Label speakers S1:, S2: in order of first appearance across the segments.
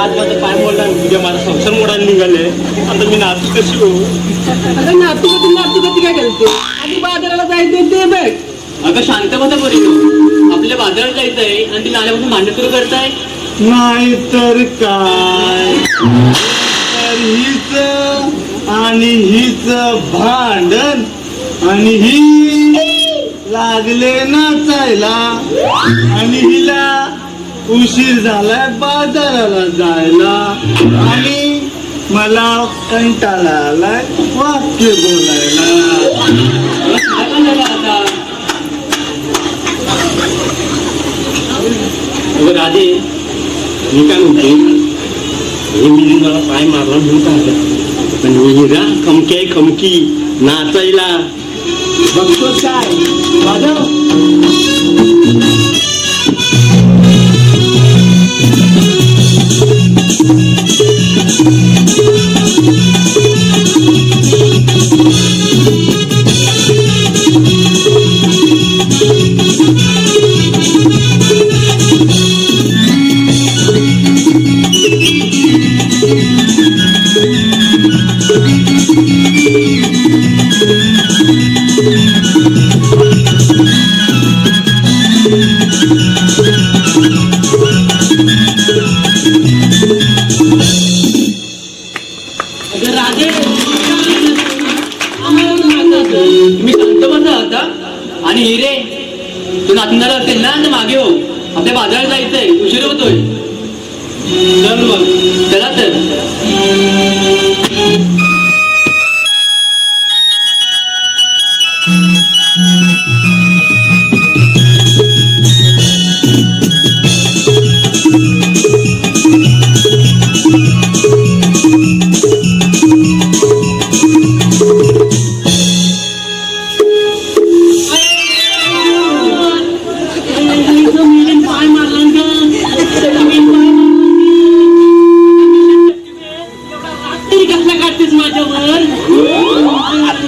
S1: आज माझं पाय मोडला उद्या माझा संसार मोडायला निघाले, आता मी नाचू कशी हो?
S2: अगं नातू कधी काय करते? आधी बाजाराला जायचं ते बघ.
S3: अगं शांत बसा बरी, आपल्या बाजारात जायचंय आणि ती नाल्यापासून भांडण सुरू करताय.
S1: नाही तर काय, तर हीच आणि हीच भांडण, आणि ही लागले नाचायला, आणि हिला उशीर झालाय बाजाराला जायला, आणि मला कंटाळा आलाय वाक्य बोलायला.
S3: राधे,
S1: मी काय म्हणते, हे मी मला पाय मारला म्हणून काय, पण हिरा खमकी आहे खमकी नाचायला. बघतोस काय वाजव.
S3: आणि हिरे, तू नाचणार असेल ना तर मागे हो, आपल्या बाजारात जायचंय, उशीर होतोय. चल मग, चला तर.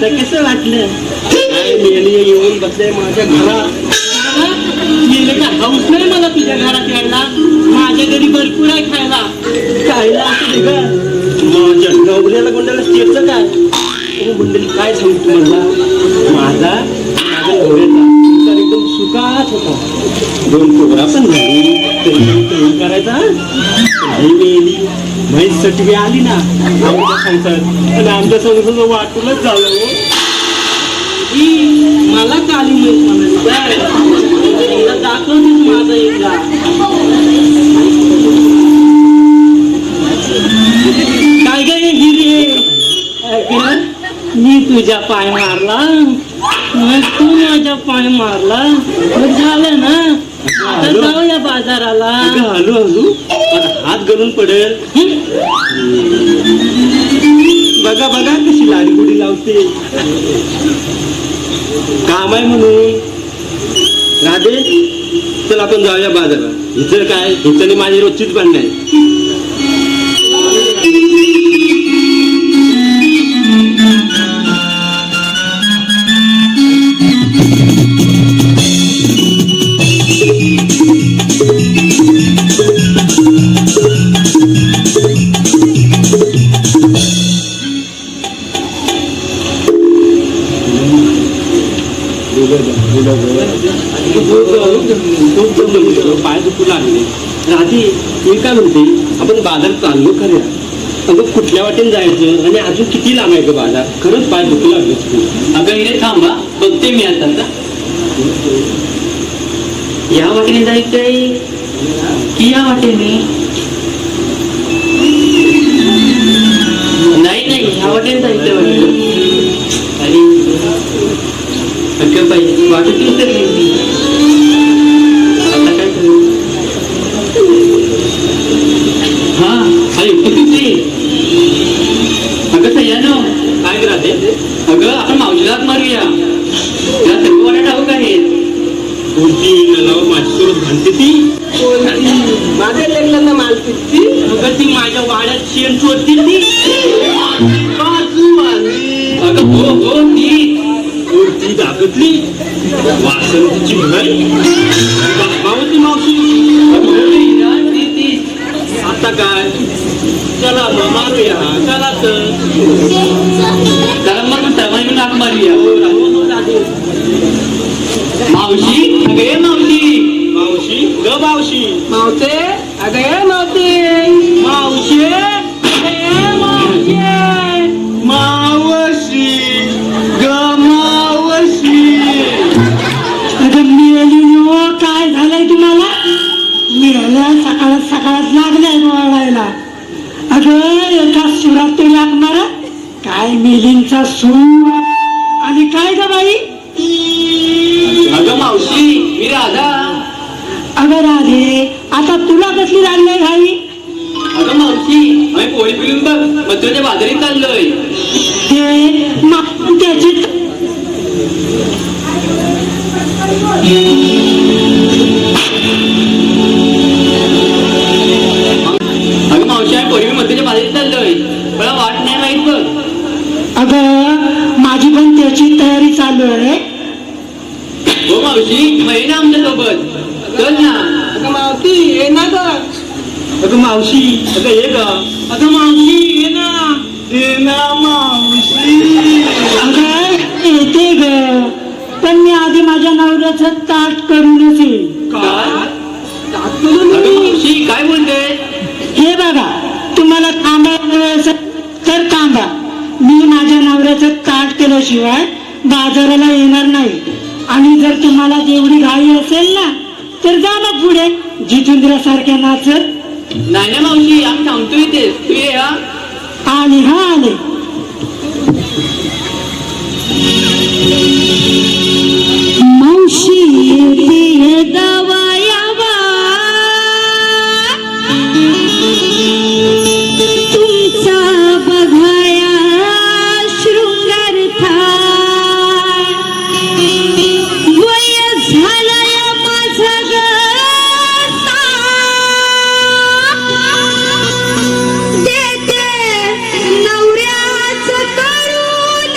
S2: कसं वाटलं?
S1: येऊन बसले माझ्या घरात.
S2: गेलं का हाऊस नाही मला तुझ्या घरात यायला. माझ्या घरी भरपूर आहे खायला. खायला असं का
S1: माझ्या नवऱ्याला गोंडाला स्टेटचं काय मंडळी काय सांगतो मला, माझ्या नवऱ्याचा एकदम सुखात होता. 2 पोरा पण झाली, तरी करायचा नाही मेली. म्हैस सटवी आली ना आमच्या संसार, आणि आमच्या संसाराचं वाटूनच झालं.
S2: मला काली म्हैस म्हणायचं दाखवतेच माझा एकदा. काय काय हिरे, मी तुझ्या पाय मारला, तू माझ्या पाय मारला, झालं ना. आता जाऊया बाजाराला.
S1: हलू हलू हात घालून पडेल. बघा बघा कशी लाडी गुडी लावते, काम आहे म्हणून. राधे, चल आपण जाऊया बाजारात. हिचं काय, हिचं माझी रोजचीच भांडण आहे. पाय दुखू लागले. राधी, मी काय म्हणते, आपण बाजार चाललो खऱ्या. अगं कुठल्या वाटेने जायचं आणि अजून किती लांब आहे ग बाजार? खरंच पाय दुखू लागले.
S3: अगं हिरे थांबा, बघते मी आता. या वाटेने जायचंय की या वाटेने? नाही, ह्या वाटेने जायचंय वाटतं. अगं बाई, वाटतच तर नाही. आता काय करू? हा, किती? अगं सह्यानो, काय कराते? अगं आपण मावशीला मारूया, तिला सर्व वाटा ठाऊक आहेत.
S1: कोणती नलावर माझ्यासोबत भांडते ती?
S2: माझ्या लग्नाला मालकी ती.
S1: अगं ती माझ्या वाड्यात शेण चोरती ती.
S3: अगं हो ती
S1: कोणती दाखतली वासंतीची भाई बाबावती मावशी.
S3: ती
S1: आता काय चला मग मारूया चला तर
S3: चला मग सर्वांनी हाक मारूया
S1: हो, दादी.
S3: मावशी अगे मावशी
S1: मावशी ग मावशी
S2: मावशे अगे मावशे मावशे अगे मावशे
S1: मावशी ग मावशी
S2: अगं मिळाली काय झालंय तुम्हाला मिळाल्या सकाळात लागलाय वळायला अगं एका सुरात तरी लागणार काय मिलींचा सूर आणि काय ग बाई
S3: अगं मावशी मी राधा
S2: अगं राधे आता तुला कसली लागली घाई
S3: अगं मावशी आम्ही पोळी पिऊन बघ मथुरेच्या बाजारीत चाललोय
S2: ते मागून त्याची
S3: अगं मावशी आम्ही पोळी मथुरेच्या बाजारीत चाललोय मला वाट नाही माहित बघ
S2: अगं माझी पण त्याची तयारी चालू आहे
S3: हो मावशी मग ये ना आमच्या सोबत चल ना
S2: अगं मावशी ये ना ग
S1: अगं मावशी अगं ये ग
S2: अगं मावशी ये ना
S1: ये ना मावशी
S2: अगं येते ग पण मी आधी माझ्या नवऱ्याचं ताट करूनच येईल
S1: काय
S3: अगं मावशी काय बोलते
S2: हे बघा तुम्हाला थांबायचं तर थांबा मी माझ्या नवऱ्याचं ताट केल्याशिवाय बाजाराला येणार नाही आणि जर तुम्हाला जेवढी घाई असेल ना तर जा मग पुढे जितेंद्रासारख्या नाचत
S3: नाही ना मावशी आम्ही थांबतो इथे तू ये हा
S2: आले हा आले मावशी येते दवायावा तुमचा बघाया शृंगार थाय वय झालंय माझं ग देते नवऱ्याचं करून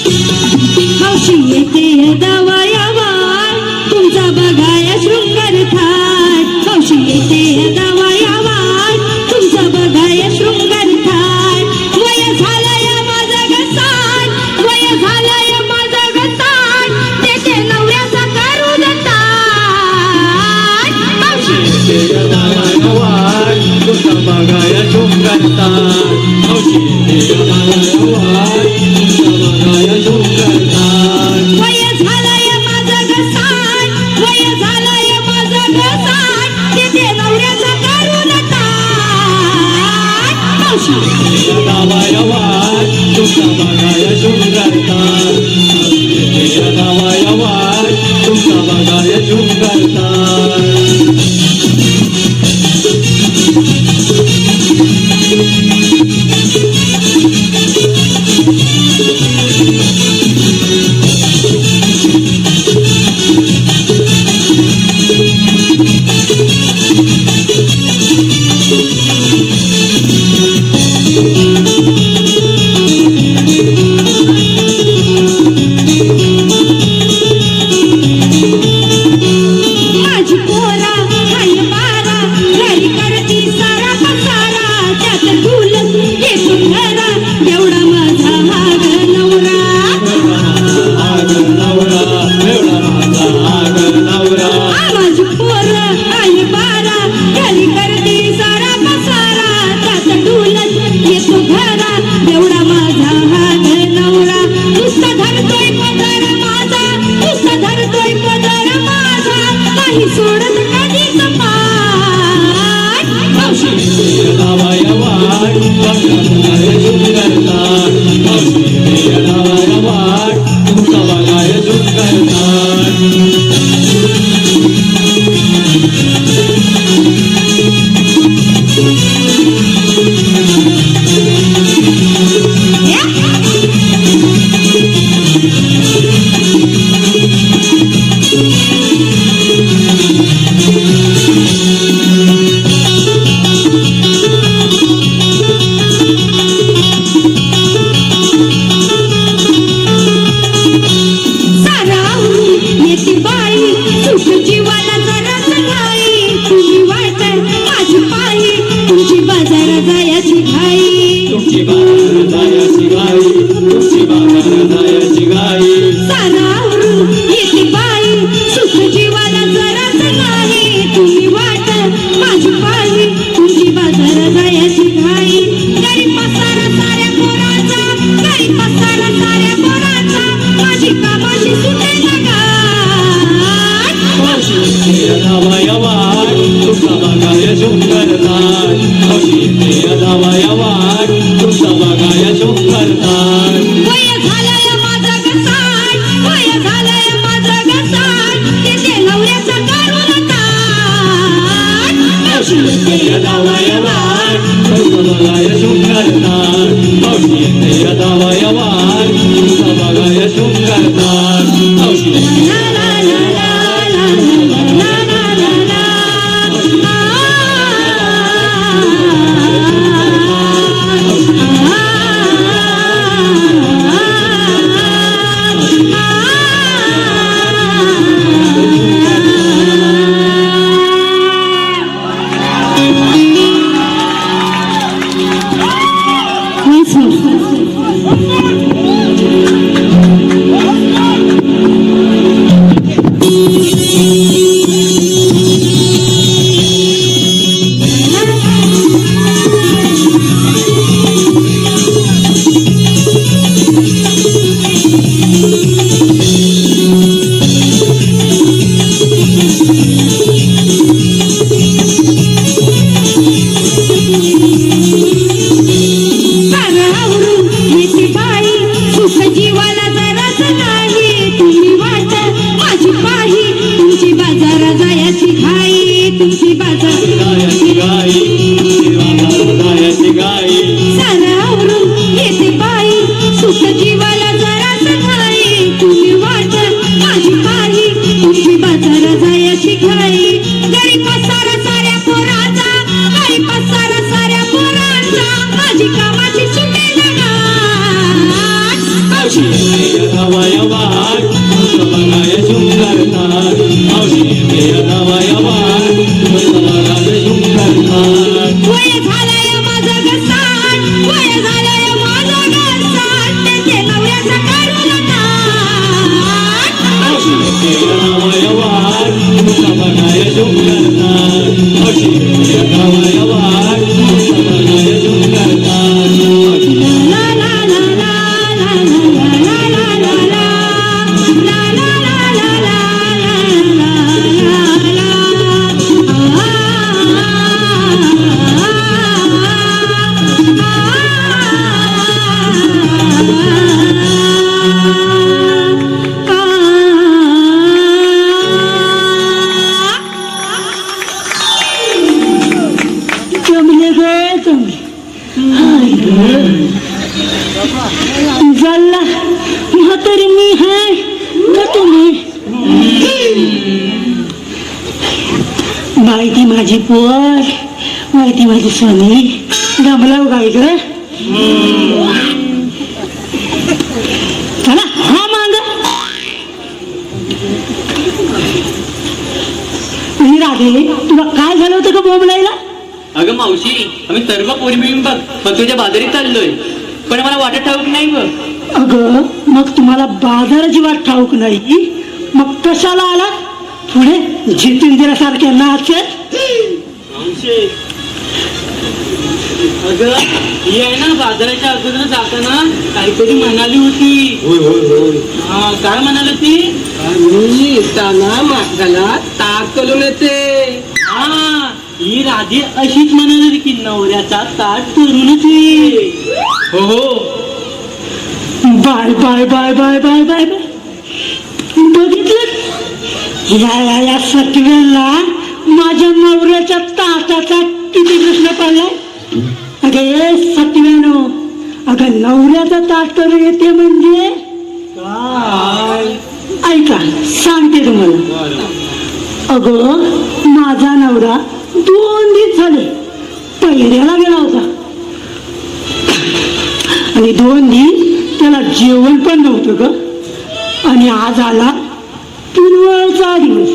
S2: मावशी येते दवायावा तुमचा बघाया शृंगार थाट मावशी येते दवायावा तुमचा बघाया शृंगार थाट वय झालंय माझं गसाट वय झालंय माझं गसाट त्याचे नवऱ्याचा करून ताट मावशी
S1: तुझा बघाया शोंगरता मावशी बघाया शोंगरता
S2: वय झालंय माझं गसाट वय झालंय माझं गसाट त्याचे नवऱ्याचा करून ताट मावशी
S1: गावाया वाट तुझा बघाया शोंगरता गावाया वाट तुझा बघाया शोंगरता
S4: जीवाला जराच नाही तुम्ही वाट माझी पाही तुमची बाजार जायची घाई तुमची बाजार
S1: जायची गाई जायची गाई
S4: सारं आवरून येते बाई सुख जीवाला जराच घाई तुम्ही वाट माझी पाही तुमची बाजार जायची घाई घरी पसारा साऱ्या पोराचा घरी पसारा साऱ्या पोरांचा माझी कामाची सुटेल
S1: नवाया वाट बघाय सुंदरतात मावशी नवाया वाट बघाय सुंदरतात
S4: वय झालंय माझं घसाट वय झालंय माझं घसाट त्याचे नवऱ्याचं काढून टाक
S1: नवाया वाट बघाय सुंदरतात मावशी नवाया वाट बघाय सुंदरतात
S4: ला ला ला ला
S2: जमले गे जमले झाला म्हातारी मी आहे का तुम्ही माहिती माझी पोर माहिती माझी सोनी दमला काय ग चला हा मांग राधे तुला काय झालं होतं का बोंबलायला
S3: अगं मावशी आम्ही सर्व पोरी मिळून बघ तुझ्या बाजारीत चाललोय पण मला वाटत ठाऊक नाही बघ
S2: अगं मग तुम्हाला बाजाराची वाट ठाऊक नाही मग कशाला आला पुढे जितेंद्रासारख्या नाचत
S1: अगं ही आहे ना बाजाराच्या अगोदर जाताना काहीतरी म्हणाली होती हा काय म्हणाली ती मी येताना मागला ताक करून येते हा ही राधी अशीच म्हणाली की नवऱ्याचा ताट करूनच ये
S3: हो हो
S2: bye bye bye bye bye bye bye बघितलं या सटव्याला माझ्या नवऱ्याच्या ताटाचा किती प्रश्न पडलाय अगं ये सटव्यानो अगं नवऱ्याचा ताट करून येते म्हणजे
S1: काय
S2: ऐका सांगते तुम्हाला अगं माझा नवरा 2 दिवस झाले पहिऱ्याला गेला होता आणि 2 दिवस त्याला जेवण पण नव्हतं ग आणि आज आला पुनवळचा दिवस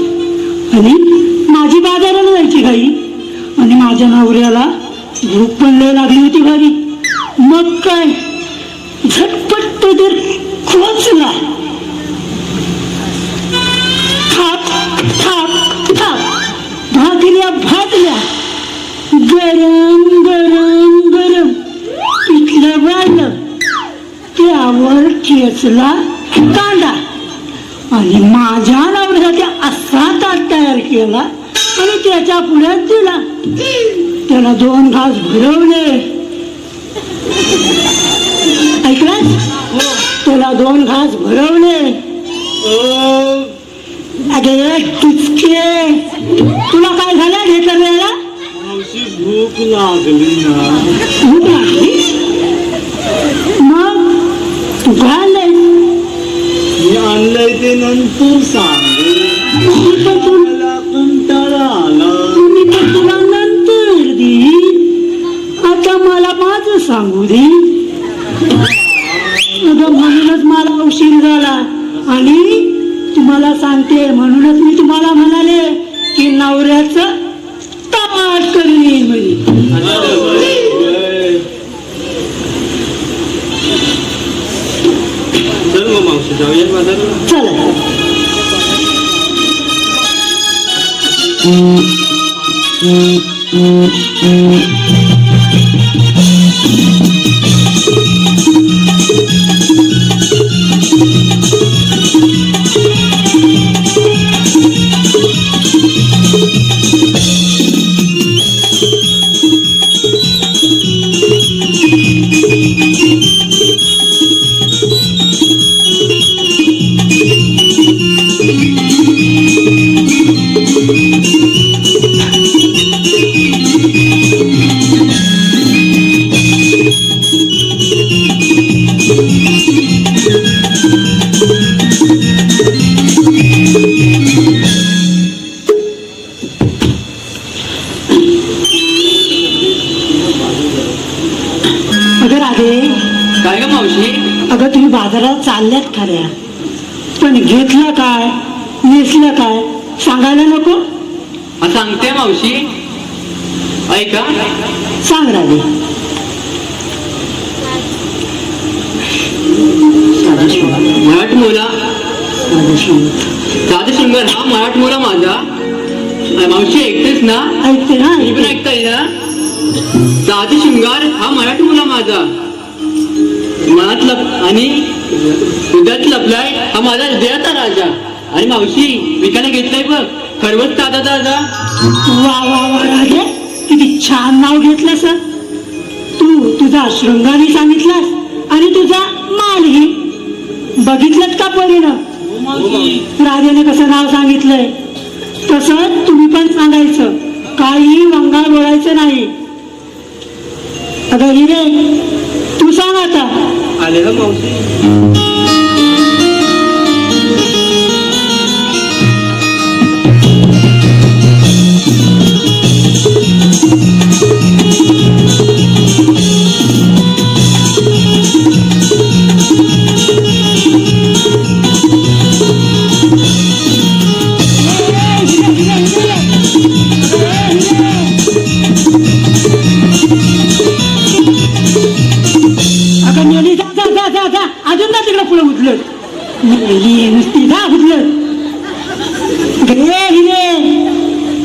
S2: आणि माझी बाजाराला जायची घाई आणि माझ्या नवऱ्याला भूक पण लय लागली होती घरी मग काय झटपट पदर खोचला थाप थाप थाप भाकऱ्या भाजल्या गरम गरम गरम पिठलं वाढलं त्यावर ठेचला कांदा आणि माझ्या नवऱ्याने असा ताट तयार केला आणि त्याच्या पुढ्यात दिला त्याला 2 घास भरवले ऐकलं त्याला 2 घास भरवले अगे टुचके तुला काय झालं घेतलं वेळेला
S1: मावशी भूक लागली ना
S2: भूक लागली मग तू काय आणलंय
S1: मी आणलंय ते नंतर सांगू
S2: मी पण तुला
S1: मला कंटाळा आला
S2: मी पण तुला नंतर देईन आता मला माझं सांगू दे अगं म्हणूनच मला उशीर झाला आणि तुम्हाला सांगते म्हणूनच मी तुम्हाला म्हणाले की नवऱ्याचं ताट करून येईल म्हणे
S1: मावशी जाऊया बाजारला.
S2: चला. अगं राधे,
S3: काय ग मावशी?
S2: अगं तुम्ही बाजारात चालल्यात खऱ्या, पण घेतलं काय नेसलं काय सांगायला नको?
S3: हा सांगते मावशी, ऐका.
S2: सांग राधे.
S3: मराठमोळा राधशृंगार हा मराठमोळा माझा. मावशी ऐकतेस ना?
S2: ऐकते ना?
S3: तुम्ही पण ऐकताय ना? राधशृंगार हा मराठमोळा माझा. मनात आणि हृदयात लपलाय हा माझा हृदयाचा राजा. आणि मावशी विकायला घेतलाय बघ खरवस दादाचा राजा.
S2: वा वा वा राधे, किती छान नाव घेतलं सर. तू तुझा शृंगारी सांगितलास आणि तुझा मालही. बघितलं का परिणाम? राधेने कसं नाव सांगितलंय तसं तुम्ही पण सांगायचं, काही वंगाळ बोलायचं नाही. अगं हिरे, तू सांग आता.
S1: आले हा मावशी.
S2: अगं नेली, जा जा जा जा जा, अजून ना तिकडे पुढे उठलं. नेली नुसती, जा उठलं. गे हिरे,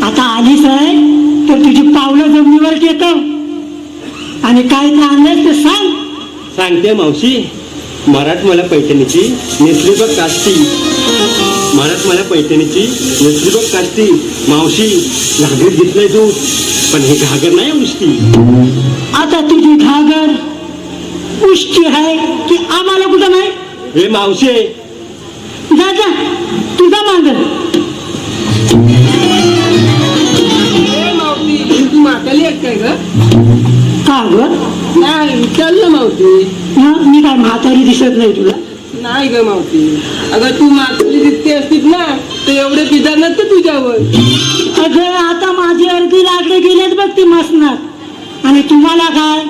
S2: आता आलीस आहे तर तुझी पावलं जमिनीवर टेकव आणि काय ते आणलंस ते सांग.
S1: सांगते मावशी. मराठमोळ्या पैठणीची नेसली बघ काष्टी. मराठमोळ्या पैठणीची नेसली बघ काष्टी. मावशी घागरीत घेतलंय दूध, पण हे घागर नाही उष्टी.
S2: आता तुझी घागर उष्टी आहे की आम्हाला कुठं नाही?
S1: हे मावशी,
S2: जा जा, तुझा माग.
S5: तू म्हाताली आहे काय ग?
S2: का ग?
S5: नाही विचारलं मावती.
S2: हं, मी काय म्हातारी दिसत नाही तुला?
S5: नाही ग मावती, अगं तू म्हातारी दिसते असतीस ना तर एवढे पिदार नसतं तुझ्यावर.
S2: अगं आता माझी अर्धी लाकडे गेलेत बघ ती मसनात, आणि तुम्हाला काय?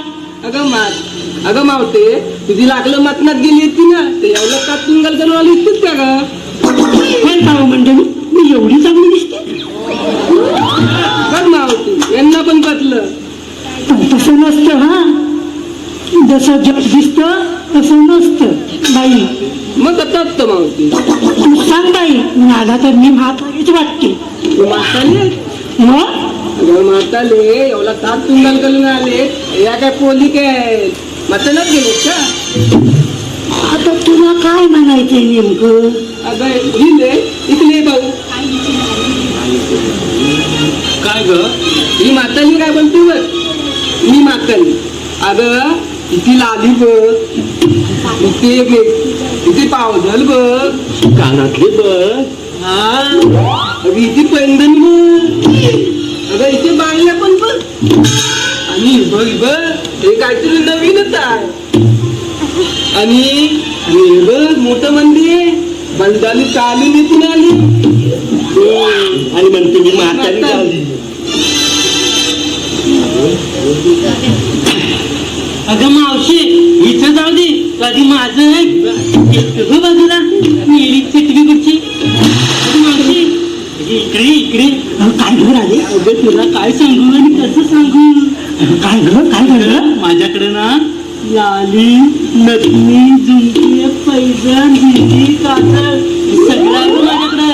S5: अगं मावते, तुझी लाकलं मतनात गेली असती ना तर एवढं का तुंगल करून आली असतीस का ग?
S2: काय पाहू म्हणजे मी एवढी चांगली दिसते?
S5: बघ मावती, यांना पण पटलं.
S2: पण तसं नसतं. हा, जसं जग दिसतं तसं नसतं बाई.
S5: मग कसं असतं मावती?
S2: तू सांग बाई, मला तर मी म्हातारीच वाटते.
S5: तू म्हाताली आहे?
S2: मग
S5: अगं म्हाताले एवढा ताक तुंगल करून आले, या काय पोली काय मटणात गेलेत का?
S2: आता तुला काय म्हणायचंय नेमकं?
S5: अगं इले इकडे भाऊ,
S1: काय ग?
S5: ही म्हाताली काय बोलते बघ. मी म्हाताली. अगं किती लाली बघ, किती पावडल बघ,
S1: कानातली बघ.
S5: हा अगं इथे पैंधन बघ, अगं इथे बांगल्या पण बघ, आणि बघ बघ हे काहीतरी नवीनच आहे. आणि हे बघ मोठं मंदिर, बलदाली चालून इथून आली
S1: आणि म्हणते मी म्हातारी झाली.
S3: अगं मावशी इथं जाऊ दे, कधी माझं हो बाजूला मेली चिटवी कुठची. मावशी इकडे इकडे.
S2: काय घर आले?
S3: अगं तुला काय सांगू आणि कसं सांगू?
S2: काय घर काय घडलं?
S3: माझ्याकडे ना लाली नथनी झुमके
S1: पैजण बिंदी काजळ सगळं आहे माझ्याकडं.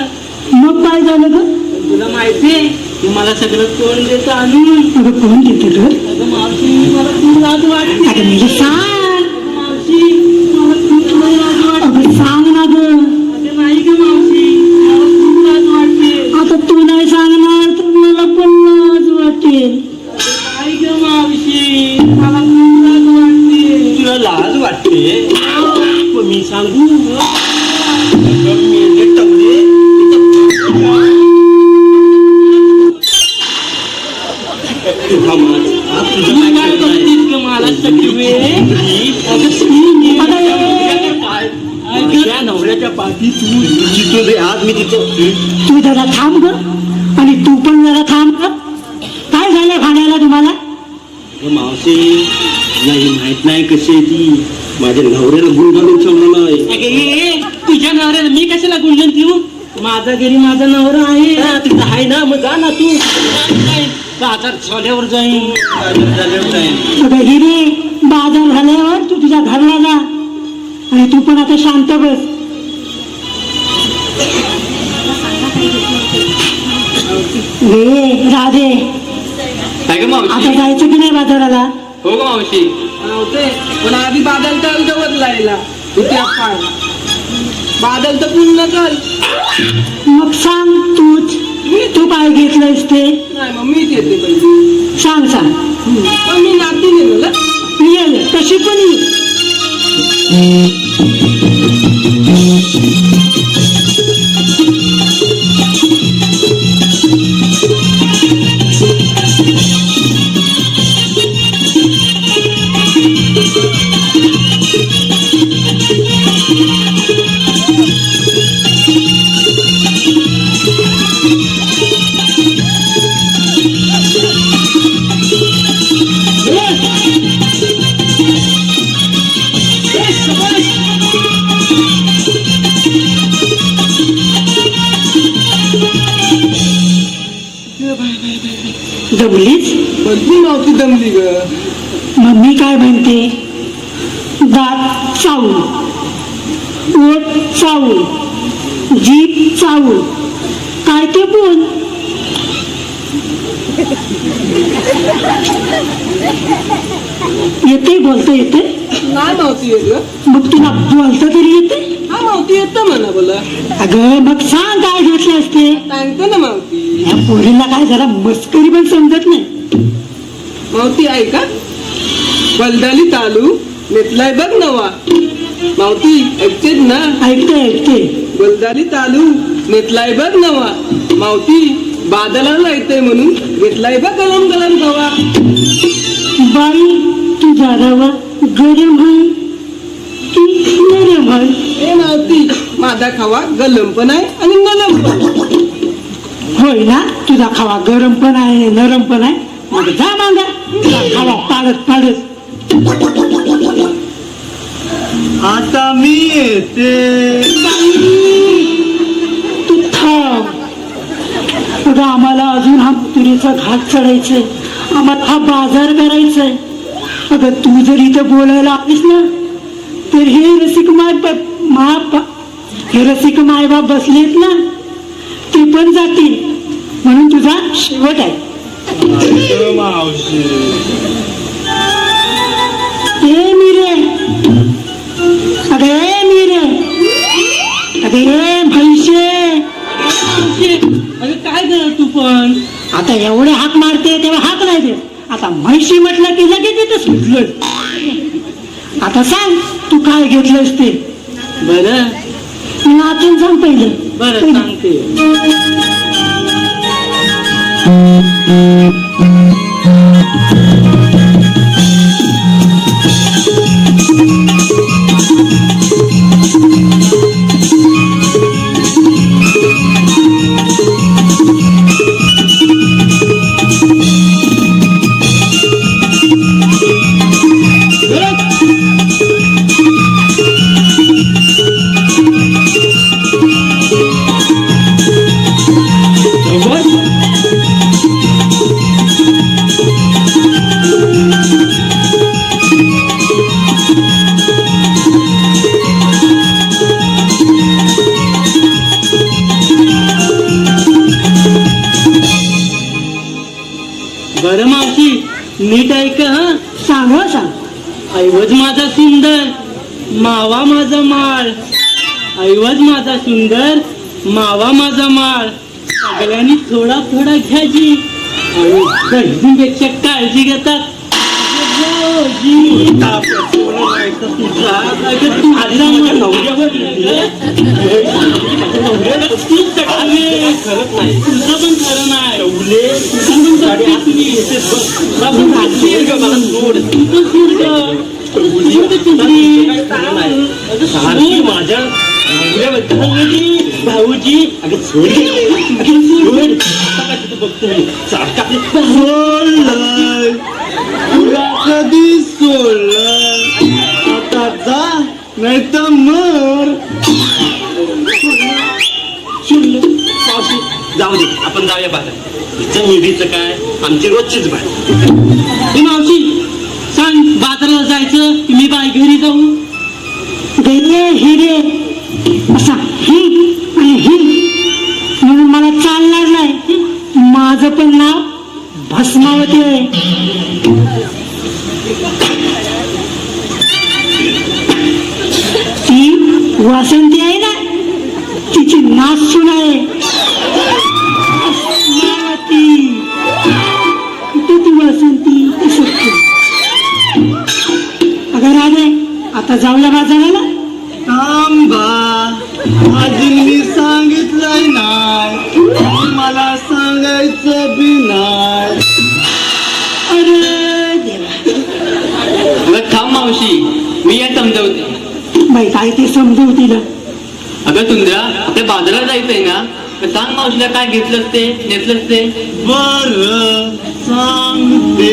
S2: मग काय झालं ग?
S1: पण तुला माहितीये की मला सगळं कोण देतं आणून.
S2: अगं कोण देते ग?
S1: अगं मावशी मला खूप लाज वाटते.
S2: अगं म्हणजे सांग.
S1: मावशी मला खूप लाज वाटते.
S2: अगं सांग ना ग.
S1: अगं नाही ग मावशी मला खूप लाज वाटते.
S2: आता तू नाही सांगणार तर मला पण लाज वाटेल.
S1: नाही ग मावशी मला खूप लाज वाटते. तुला लाज वाटते मग मी सांगू. अगं मेले टवले तुझं काय करतेस ग मला सगळी वेळ. अगं माझ्या नवऱ्याच्या पाठी तू जितो दे आज मी तिथं.
S2: तू जरा थांब ग आणि तू पण जरा थांब ग. काय झालं खाण्याला तुम्हाला?
S1: मावशी नाही माहित नाही कशी आहे ती. माझ्या नवऱ्याला गुण घालून ठेवलेलं आहे. तुझ्या नवऱ्याला मी कशाला गुंडन ठेवू? माझा घरी माझा नवरा आहे. तिथं आहे ना मग जा ना तू. बाजार झाल्यावर जाईन. बाजार झाल्यावर जाईन.
S2: अगं हिरे बाजार झाल्यावर तू तुझ्या घरला जा आणि तू पण आता शांत बस. राधे
S3: काय ग मावशी?
S2: आता जायचं की नाही बाजाराला?
S3: हो ग मावशी.
S5: नव्हते पण आधी बादल तर जवळ लायला इथे आपण बादल तर पूर्ण कर.
S2: मग सांग तूच. तू काय घेतलंयस ते
S5: नाही मग मीच येते पहिले.
S2: सांग सांग.
S5: पण मी नाती नाही मला.
S2: ये कशी पण ये. जमलीच.
S5: भरपूर नव्हती दमली ग.
S2: मग मी काय म्हणते, दात चावून, ओठ चावून, जीभ चावून, काय ते बोल. येते बोलता येते?
S5: नाही नव्हती येत ग.
S2: मग तुला बोलता तरी येते?
S5: हा मावती येतं म्हणा बोला.
S2: अगं मग सांग काय घेतले असते.
S5: सांगतो ना मावती.
S2: या पोरीला काय जरा मस्करी पण समजत नाही.
S5: मावती आहे का? बलदाली तालू नेतलाय बघ नवा. मावती ऐकतेच ना?
S2: ऐकते ऐकते.
S5: बलदाली तालू नेतलाय बघ नवा. मावती बादलाला येते म्हणून घेतलाय बघ गलम गलम गवा.
S2: बाई तुझा रवा गरम आहे की नरम आहे?
S5: ए मावती माझा खावा गलम पण आहे आणि नरम पण.
S2: होय ना, तुझा खावा गरम पण आहे नरम पण आहे. मग जा मागा तुझा खावा पाडत पाडत.
S1: आता मी येते.
S2: तू थांब. अगं आम्हाला अजून हा तुरीचा घाट चढायचंय. आम्हाला हा बाजार करायचाय. अगं तू जर इथं बोलायला आलीस ना तर हे रसिक हे रसिक मायबाप बसलेत ना ते पण जातील. म्हणून तुझा शेवट आहे.
S1: मावशी
S2: ए मिरे, अगे मिरे, अगे म्हैशे.
S1: अगं काय कर तू पण.
S2: आता एवढे हाक मारते तेव्हा हाक नाही देत. आता म्हैशी म्हटलं की लगेच येतं सुटलं. आता सांग तू काय घेतलंस ते.
S1: बरं
S2: नाचून सांग पहिलं.
S1: बरं सांगते. नीट ऐक हा.
S2: सांग हो, सांग.
S1: ऐवज माझा सुंदर मावा माझा माळ, ऐवज माझा सुंदर मावा माझा माळ, सगळ्यांनी थोडा थोडा घ्यायची आणि गरजेपेक्षा काळजी घेतात. खरंच नाही, तुझं पण खरं नाही. माझ्या भाऊजी अगं बघतोय
S5: तुला कधी सोडलं आता जा नाही तर मर.
S1: जाऊ दे, आपण जाऊया बाजार. हिचं मुलीचं काय, आमची रोजचीच बाय.
S3: मावशी सांग, बाजाराला जायचं की मी बाई घरी जाऊ?
S2: गेले हिरे असा आणि म्हणून मला चालणार नाही. माझं पण नाव भस्मावती आहे. ती वासंती आहे ना, तिची नासून आहे भस्मावती. कुठे ती वासंती ती सत्य. अगं राधे, आता जाऊया बाजाराला.
S5: थांबा, आजींनी सांगितलंय नाही, मला सांगायचं बी नाही.
S2: अरे देवा,
S3: अगं थांब मावशी, मी या समजवते.
S2: बाई काय ते समजव तिला.
S3: अगं सुंदरा, आपल्या बाजाराला जायचंय ना, तर सांग मावशीला काय घेतलंस ते, नेतलंस ते.
S5: बरं सांगते.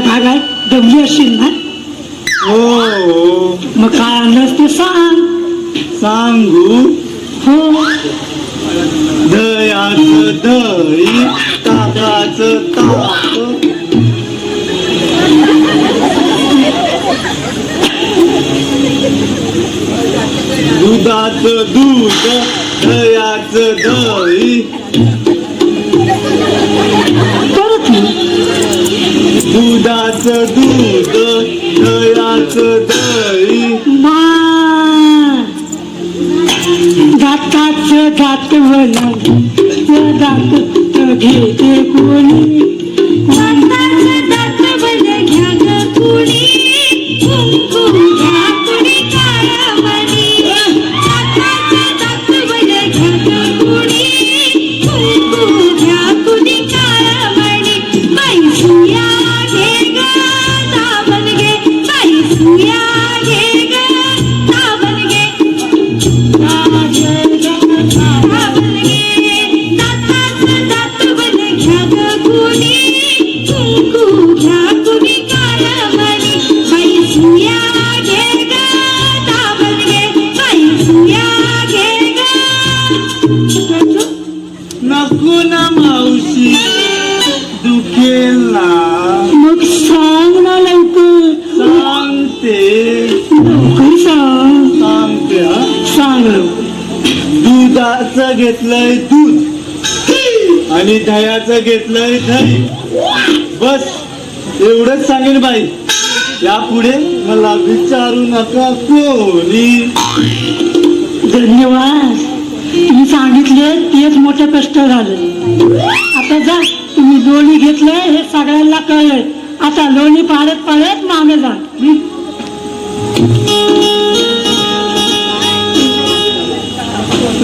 S2: भागाय दमली असशील ना.
S5: हो,
S2: मग काय आणलंस ते सांग.
S5: सांगू.
S2: हो,
S5: दयाचं दही, ताकाचं ताक, दुधाचं दूध, दयाचं दही,
S2: परत
S5: दुधाचं दूध, दयाचं दही.
S2: दाताचं दात वळण, त्या दात घेते कोणी.
S4: दाताचं दात बल घ्या ग कुणी, कुंकू घ्या कुणी काळामणी. दाताचं दात बल घ्या ग कुणी, कुंकू घ्या कुणी काळामणी. बाई सुया घे ग दाबण घे, बाई सुया घे ग दाबण घे. दाबण घे, दाताचं दात बल घ्या ग कुणी, कुंकू घ्या कुणी काळामणी. बाई सुया घे ग दाबण घे, बाई सुया घे ग.
S5: नको ना मावशी, दुखेल ना.
S2: मग सांग ना लवकर.
S5: सांगते,
S2: लवकर सांग.
S5: सांगते हा.
S2: सांग.
S5: दुधाचं घेतलंय दूध आणि दह्याचं घेतलंय दही. बस एवढंच सांगेन बाई. यापुढे मला विचारू नका कोणी.
S2: धन्यवाद. तुम्ही सांगितले तेच मोठं कष्ट झालं. आता जा, तुम्ही लोणी घेतलंय हे सगळ्यांना कळलंय. आता लोणी पाळत पाळत मागे जा.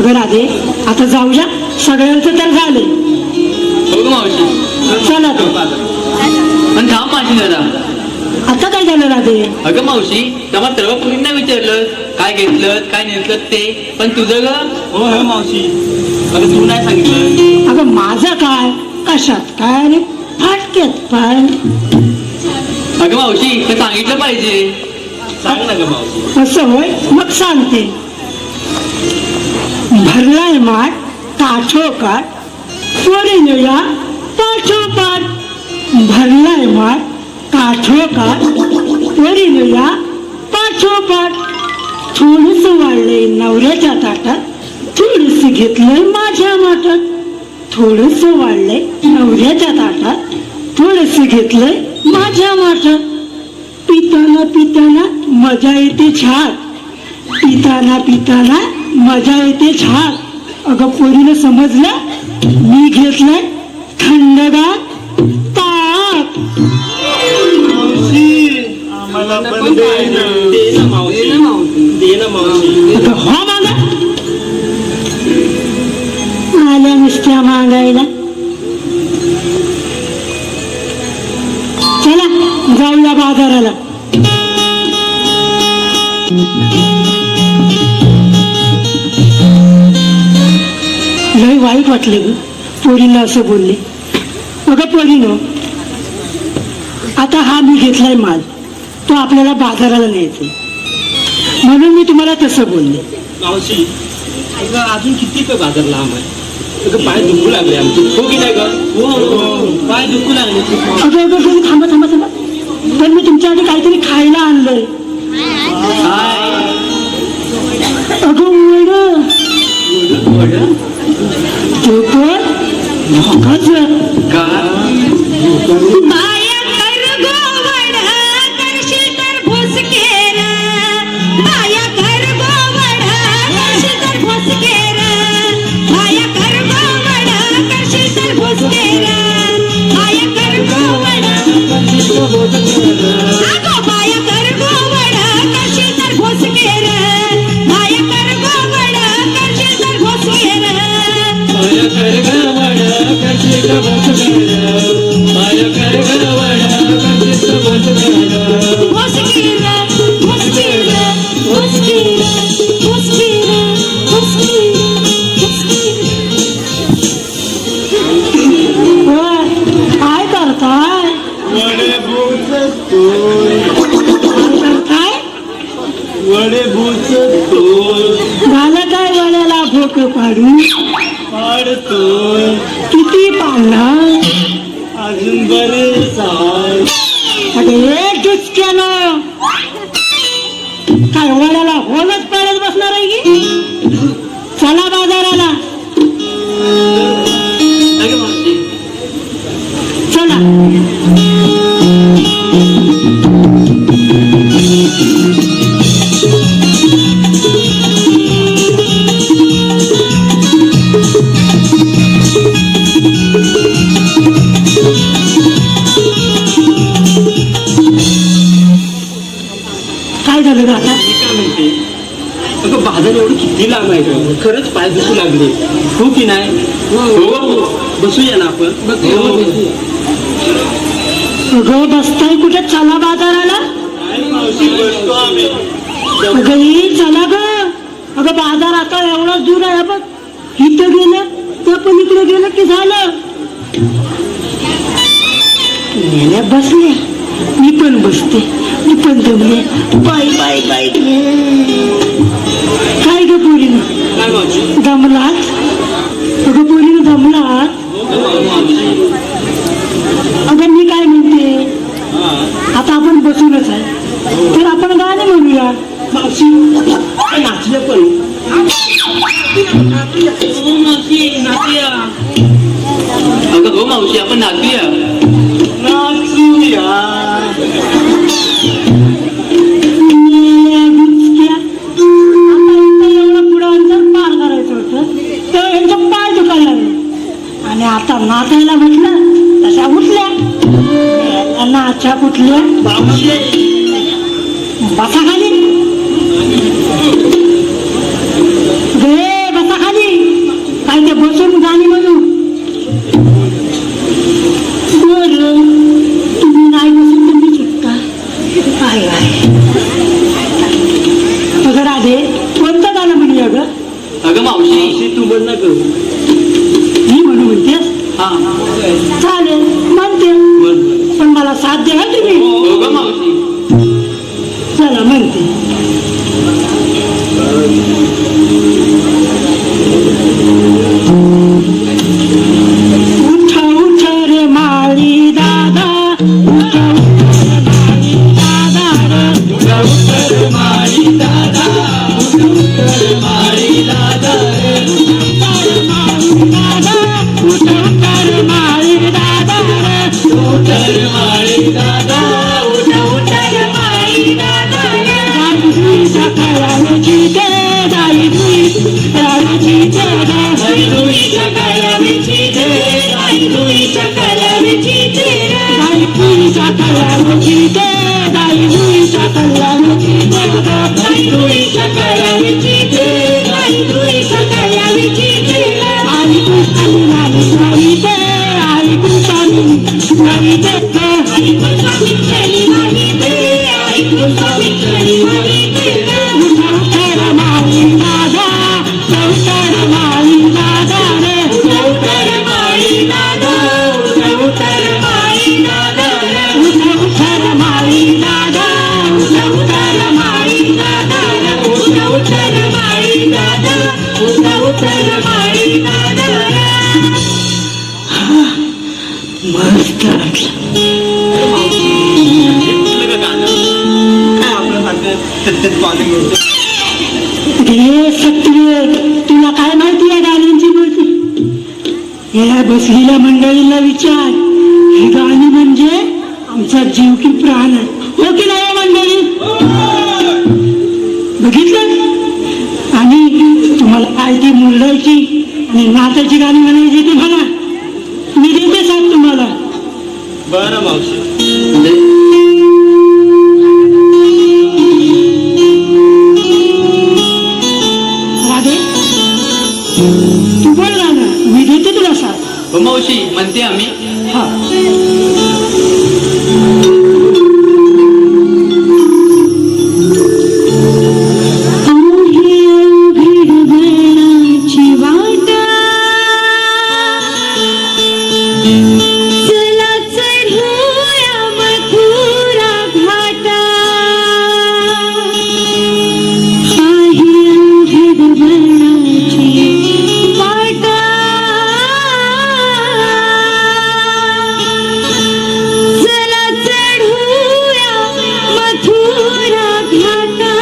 S2: अगं राधे आता जाऊया, सगळ्यांचं तर झालंय.
S3: हो ग मावशी.
S2: चला तर.
S3: पण थांब माझी जरा.
S2: आता काय झालं राधे?
S3: अगं मावशी, तेव्हा सर्व पुरींना विचारलं काय घेतलं काय नेसलं ते, पण तुझं ग?
S1: हो हो मावशी, अगं तू नाही सांगितलं.
S2: अगं माझं काय, कशात काय रे, फाटक्यात पाय.
S3: अगं मावशी ते सांगितलं पाहिजे.
S1: सांग ना ग मावशी.
S2: असं होय, मग सांगते. भरलाय माठ काठोकाठ, पोरीनं या पाठोपाठ. भरलाय माठ काठोकाठ, पोरीनं या पाठोपाठ. थोडस वाढलंय नवऱ्याच्या ताटात, थोडस घेतलंय माझ्या माठात. थोडस वाढलंय नवऱ्याच्या ताटात, थोडस घेतलंय माझ्या माठात. पिताना पिताना मजा येते झाड, पिताना पिताना मजा येते झाड. अगं पोरीनं समजलं, मी घेतलंय थंडगार ताक.
S1: आम्हाला पण दे ना मावशी, दे ना मावशी.
S2: अगं हो मागा, आल्या नुसत्या मागायला. चला जाऊया बाजाराला. लय वाईट वाटले ग पोरीला असं बोलले. अगं पोरीनो, आता हा मी घेतलाय माल, तो आपल्याला बाजाराला न्यायचा, म्हणून मी तुम्हाला तसं बोलले.
S1: मावशी, अगं अजून किती का बाजार लांब आहे. अगं पाय दुखू लागले आमचे. हो की नाही ग? हो, पाय दुखू लागले.
S2: अगं अगं अगं, थांबा थांबा थांबा, पण मी तुमच्यासाठी काहीतरी खायला आणलंय. अगं वड, तो पण भोकाचं.
S4: माया कर गोवड करशील तर भोसकेर. माया कर गोवड करशील तर भोसकेर. माया कर गोवड करशील तर भोसकेर. माया कर गोवड अगो माया कर गोवड करशील तर भोसकेर. माया कर गोवड करशील तर भोसकेर.
S1: माया कर गवड करशील तर भोसकेर. माया कर गवड करशील तर भोसकेर.
S4: भोसकेर भोसकेर भोसकेर भोसकेर भोसकेर भोसकेर.
S2: होय, काय करताय?
S1: वडे भूसतो,
S2: काय
S1: वडे भूसतो,
S2: झालं काय वड्याला भोक पाडून?
S1: पाडतोय
S2: किती पाडणार?
S1: अजून बरेच आहे.
S2: अगं एक डुचक्यानं काय वड्याला होलच पाडत बसणार आहे की? चला बाजाराला.
S3: अगं मावशी,
S2: चला. काय झालं ग आता?
S1: मी काय म्हणते, अगं बाजार एवढं किती लांब आहे गं? खरंच पाय दुखू लागले. हो की नाही? हो, बसूया ना आपण. हो.
S2: अगं बसताय कुठे? चला बाजाराला.
S1: नाही मावशी, बसतो आम्ही.
S2: अगं ही चला ग. अगं बाजार आता एवढा दूर आहे बघ. इथं गेलं त्या पलीकडे गेलं की झालं. मेल्या बसले, मी पण बसते, मी पण दमले. Bye bye bye. काय ग पोरीनं,
S1: काय मावशी?
S2: दमलात? अगं पोरीनं दमलात? अगं मी काय म्हणते, आता आपण बसूनच आहे, तर आपण गाणे म्हणूया.
S1: मावशी, काय नाचले पण.
S3: हो मावशी नाचूया. अगं हो मावशी, आपण नाचूया.
S1: नाचूया.
S2: आणि आता नाचायला म्हटलं तशा उठल्या. नाचा कुठल्या? बसा खाली. बसा खाली. बसून गाणी म्हणू. बरं, तुम्ही नाही बसून तुम्ही शिकता. आहे अगं राधे, कोणतं गाणं म्हणे अगं?
S3: अगं मावशी
S1: मावशी तू म्हण ना ग.
S2: मी म्हणू म्हणतेस?
S3: हा
S2: चालेल, म्हणते.
S1: म्हण.
S2: पण मला साथ द्या तुम्ही.
S3: हो ग मावशी.
S2: चला म्हणते. उठा उठा रे माळी दादा, उठा उठा रे माळी दादा रे.
S3: उठा उठा रे माळी दादा, उठा उठा रे माळी दादा रे.
S2: उठा रे माळी दादा, उठा उठा रे माळी दादा रे.
S3: उठा रे माळी दादा, उठा उठा रे माळी दादा रे.
S2: दाई दुई सकाळची दे, दाई दुई राळीची दे रे.
S3: आई दुईच्या कळावीची दे, आई दुईच्या कळावीची दे रे.
S2: दाई दुईच्या कळावची दे, दाई दुईच्या कळावची दे रे.
S3: आई दुईच्या कळावीची दे, आई दुईच्या कळावीची दे रे.
S2: आई कुसानी नाही दे, आई कुसानी नाही दे रे.
S3: आई कुसानी नाही दे, आई कुसानी नाही दे रे.
S2: उठा उठा रे माळी दादा, उठा रे माळी दादा रे.
S3: उठा उठा रे माळी दादा, उठा उठा रे माळी दादा रे.
S2: उठा उठा रे माळी दादा,
S3: उठा उठा रे माळी दादा रे. उठा उठा रे माळी दादा, उठा उठा रे माळी दादा रे.
S2: मस्त वाटलं.
S1: काय आपलं सारखं पाणी मिळतं.
S2: हे सत्य, तुला काय माहिती आहे गाण्यांची माहिती? या बसलेल्या मंडळीला विचार. ही गाणी म्हणजे आमचा जीव की प्राण आहे. हो की नाही मंडळी? बघितलं? आणि तुम्हाला काय ती मुरडायची आणि नाचायची गाणी म्हणायची ती म्हणा. मी देते साथ तुम्हाला.
S1: बरं मावशी.
S2: राधे, तू बोल गाणं, मी देते तुला साथ.
S3: हो मावशी, म्हणते आम्ही.
S2: हा.
S4: चला चढूया मथुरा घाटा. आहे अवघड वर्णाची वाटा. चला चढूया मथुरा घाटा.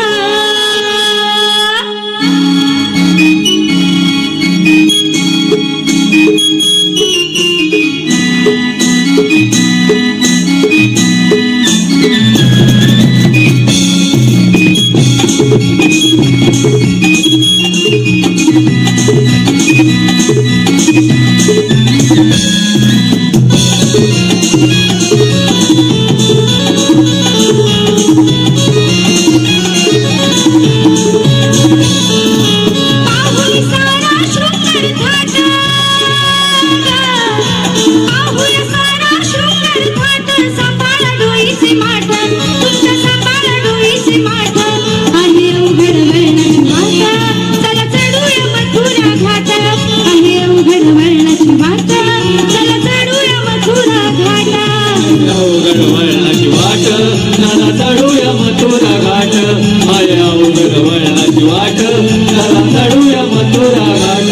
S4: पाहुणी सारा शृंगार थाट. पाहुया सारा शृंगार थाट. सांभाळा डोईचे माठ, तुमच्या सांभाळा डोईचे माठ. आहे अवघड वर्णाची वाट. चला चढूया मथुरा घाट. आहे अवघड वर्णाची वाट. चला चढूया मथुरा घाट.
S3: अवघड वळणाची वाट, चला चढूया मथुरा घाट. आय अवघड वळणाची वाट, चला चढूया मथुरा घाट.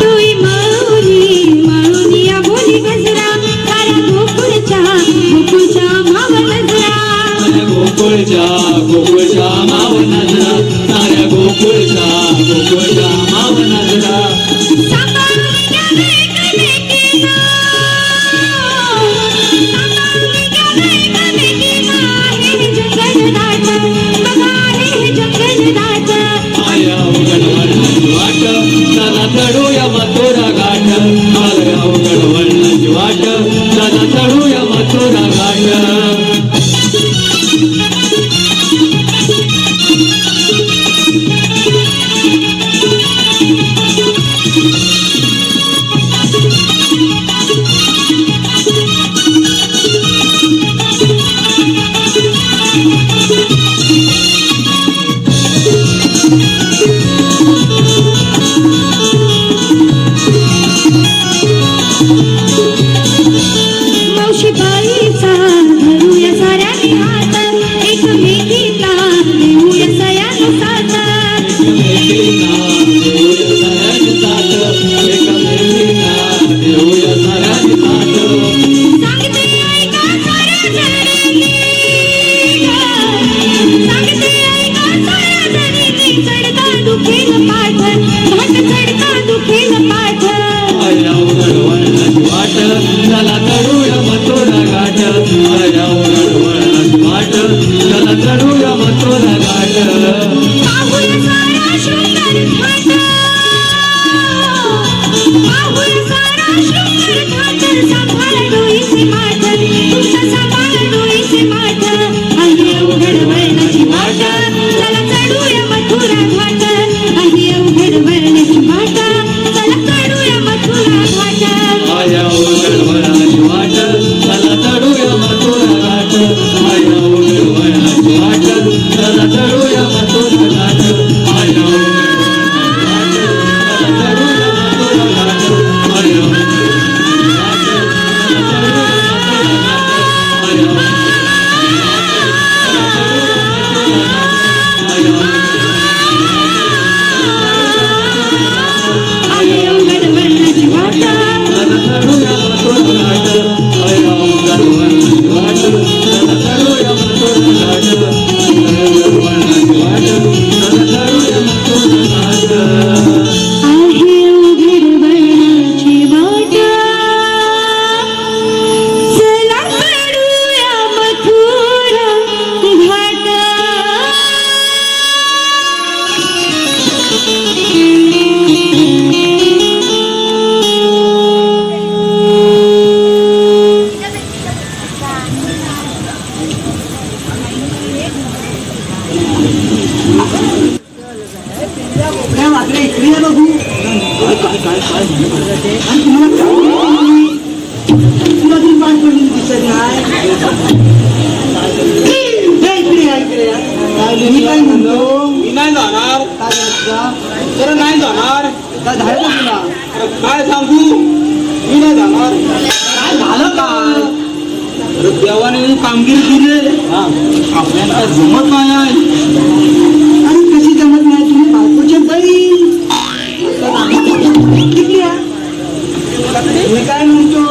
S4: डोई माऊली माऊलिया बोली गजरा. तारा गोकुळच्या माव नजरा.
S3: गोकुळच्या माव नजरा. साऱ्या गोकुळच्या माव नजरा.
S4: सांभाळून घ्या एकमेकींना.
S3: चला चढूया मथुरा घाट
S4: मावशी बाईचा धरूया साऱ्याने हात एकमेकीला देऊया सयानो साथ सांगते ऐका साऱ्या जणींनी सांगते ऐका साऱ्या जणींनी चढता दुखेल पाठ घाट चढता दुखेल पाठ
S3: वाट चला चढूया मथुरा घाट वाट चला चढूया मथुरा घाट
S4: पाहूया सारा शृंगार घाट पाहूया सारा शृंगार घाट सांभाळ डोईचे माठ तुमचा सांभाळ डोईचे माठ आहे अवघड वळणाची वाट चला चढूया मथुरा घाट आहे अवघड वळणाची वाट चला चढूया मथुरा घाट
S3: आया उघडवळाची वाट चला चढूया मथुरा घाट आया उघडवळाची वाट चला चढूया मथुरा घाट आया उघडवळाची वाट चला चढूया मथुरा घाट आया
S4: आहे अवघड वळणाची वाट
S3: चला चढूया मथुरा घाट आया उघडवळाची वाट चला चढूया मथुरा घाट आया उघडवळाची वाट चला चढूया मथुरा घाट
S4: आहे उघड वळणाची वाट चला चढूया मथुरा घाट
S2: काय वाटलं इकडे या बघू आणि तुम्हाला तुला तरी पाठ पडली दिसत नाही इकडे या इकडे या मी काय म्हणतो
S5: मी नाही जाणार
S2: काय झालं
S5: तर नाही जाणार
S2: काय झालं का तुला
S5: अरे काय सांगू मी नाही जाणार
S2: काय झालं काय
S5: अरे देवाने कामगिरी दिली आपल्याला काय जमत नाही
S2: आणि कशी जमत नाही तुम्ही बायकोचे बैल इकडे या. मी काय म्हणतो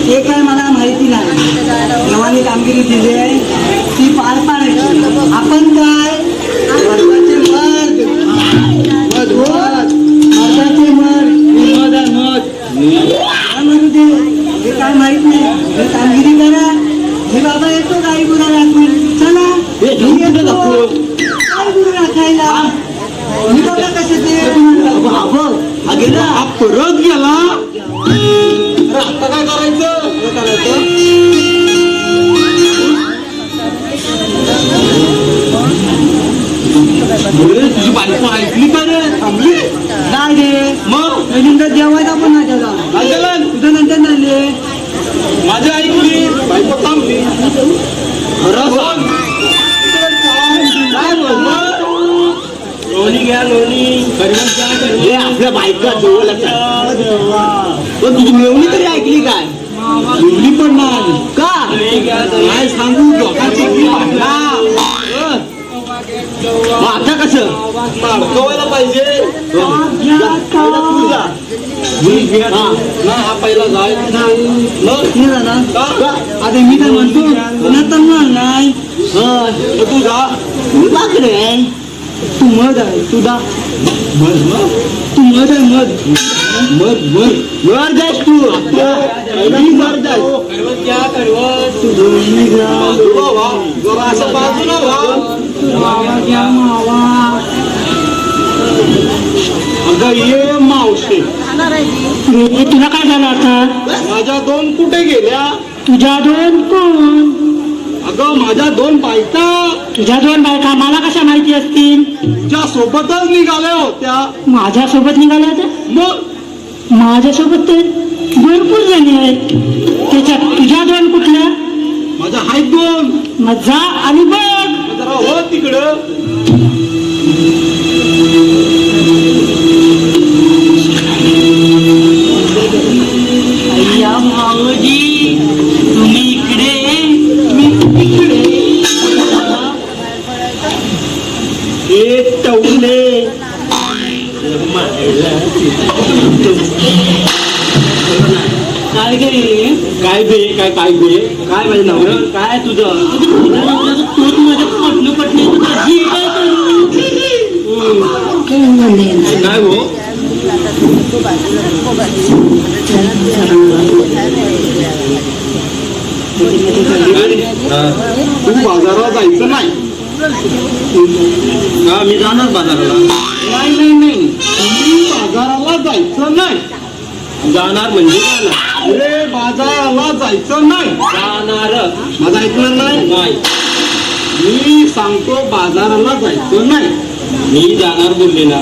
S2: ते काय मला माहिती नाही देवाने कामगिरी दिली आहे ती पार पाडायची आपण काय मर्दाचे मर्द मर्दाचे मर्द काय म्हणू दे हे काय माहित नाही हे कामगिरी करा हे बाबा येतो गाई गुरा राखून चला मी येतो गाई गुरु राखायला मी बघा कसे ते
S5: हा गेला हा परत गेला अरे आता काय करायचं तुझी बायको ऐकली का रे थांबली
S2: नाही रे
S5: मग
S2: नंतर जेवायला पण नाही त्याला
S5: काय झालं
S2: तुझं नंतर नाही
S5: माझी ऐकली बायको थांबली खरं सांग काय बोलतो
S1: लोणी घ्या लोणी
S5: हे आपल्या बायका जवळ पण तुझी मेवणी तरी ऐकली काय मेवणी पण नाही का काय सांगू लोकांची मग आता कसं माडकवायला पाहिजे हा पहिला जाय
S2: आता मी काय म्हणतो नंतर नाही
S5: तू जा
S2: मी बाकडे तू मध आहे तुझा तू मध आहे मध
S5: वर जायस तू वर जाय
S2: तू दोन्ही
S5: जरा असं बाजूला
S2: मावा घ्या मावा
S1: अगं ये मावशे,
S2: रे, तुला काय झालं आता?
S1: माझ्या 2 कुठे गेल्या?
S2: तुझ्या 2 कोण?
S1: अगं माझ्या 2 बायका
S2: तुझ्या 2 बायका मला कशा माहिती असतील?
S1: तुझ्या सोबतच निघाल्या होत्या.
S2: माझ्यासोबत निघाल्या त्या?
S1: मग
S2: माझ्यासोबत तर भरपूर जणी आहेत. त्याच्यात तुझ्या 2 कुठल्या?
S1: माझ्या आहेत 2.
S2: मग जा आणि बघ.
S1: जरा हो तिकडं.
S3: अय्या मावजी, तुम्ही इकडे, मी तिकडे.
S1: हे टवले
S3: काय गे?
S1: काय बे काय काय बे काय माझ्या नवरा काय तुझं?
S3: तोच माझ्या पटणं पटणे तुझी काय करू?
S1: काय हो? तू बाजारात जायचं नाही.
S5: हा मी जाणार बाजाराला.
S1: नाही नाही नाही तुम्ही बाजाराला जायचं नाही.
S5: जाणार म्हणजे जाणार.
S1: अरे बाजाराला जायचं नाही.
S5: जाणार
S1: माझं ऐकलं नाही.
S5: नाही.
S1: मी सांगतो बाजाराला जायचं नाही.
S5: मी जाणार बोलले ना.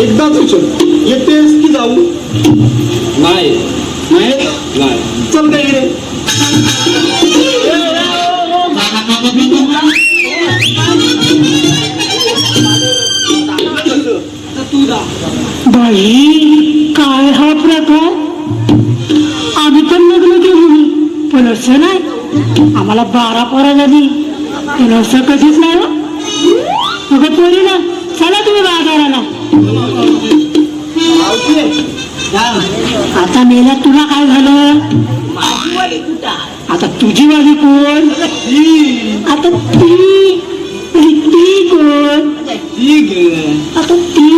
S1: एकदाच विचार येतेस की जाऊ?
S5: नाही
S1: नाही
S5: नाही.
S1: चल काय रे.
S2: बाई, काय हा प्रकार? आम्ही पण लग्न केली पण असं नाही. आम्हाला 12 पोरं झाली पण असं कधीच नाही हो. अगं पोरी ना, चला तुम्ही बाजाराला. आता मेल्या तुला काय झालं? आता तुझी वाली कोण? आता ती कोण? आता ती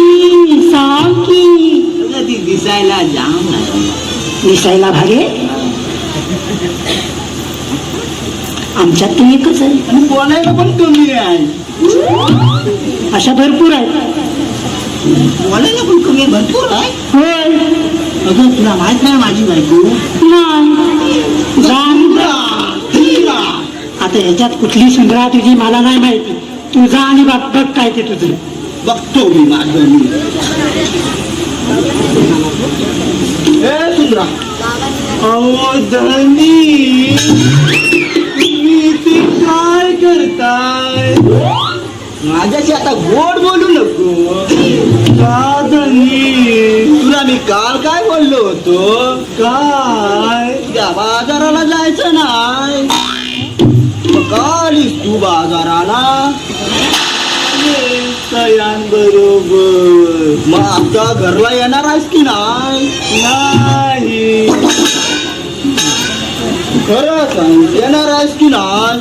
S2: सांग की.
S3: ती दिसायला जाम आहे.
S2: दिसायला भारी आहे. आमच्यात तू एकच आहे.
S1: आणि बोलायला पण कमी आहे.
S2: अशा भरपूर आहेत.
S3: बोलायला पण कमी भरपूर आहे.
S2: होय.
S3: अगं तुला माहित नाही माझी बायको?
S2: नाही. जाण जा. आता ह्याच्यात कुठली सुंदरा तुझी मला नाही माहिती. तू जा आणि बघ बघ काय ते तुझं.
S1: बघतो मी माझं मी. ए सुंदरा, अहो धनी, तुम्ही इथे काय करताय? माझ्याशी आता गोड बोलू नको. का धनी? तुला मी काल काय बोललो होतो? काय? त्या बाजाराला जायचं नाही. मग का आलीस तू बाजाराला? बरोबर. मग आता घरला येणार आहेस की नाही? नाही. खरं सांग, येणार आहेस की नाही?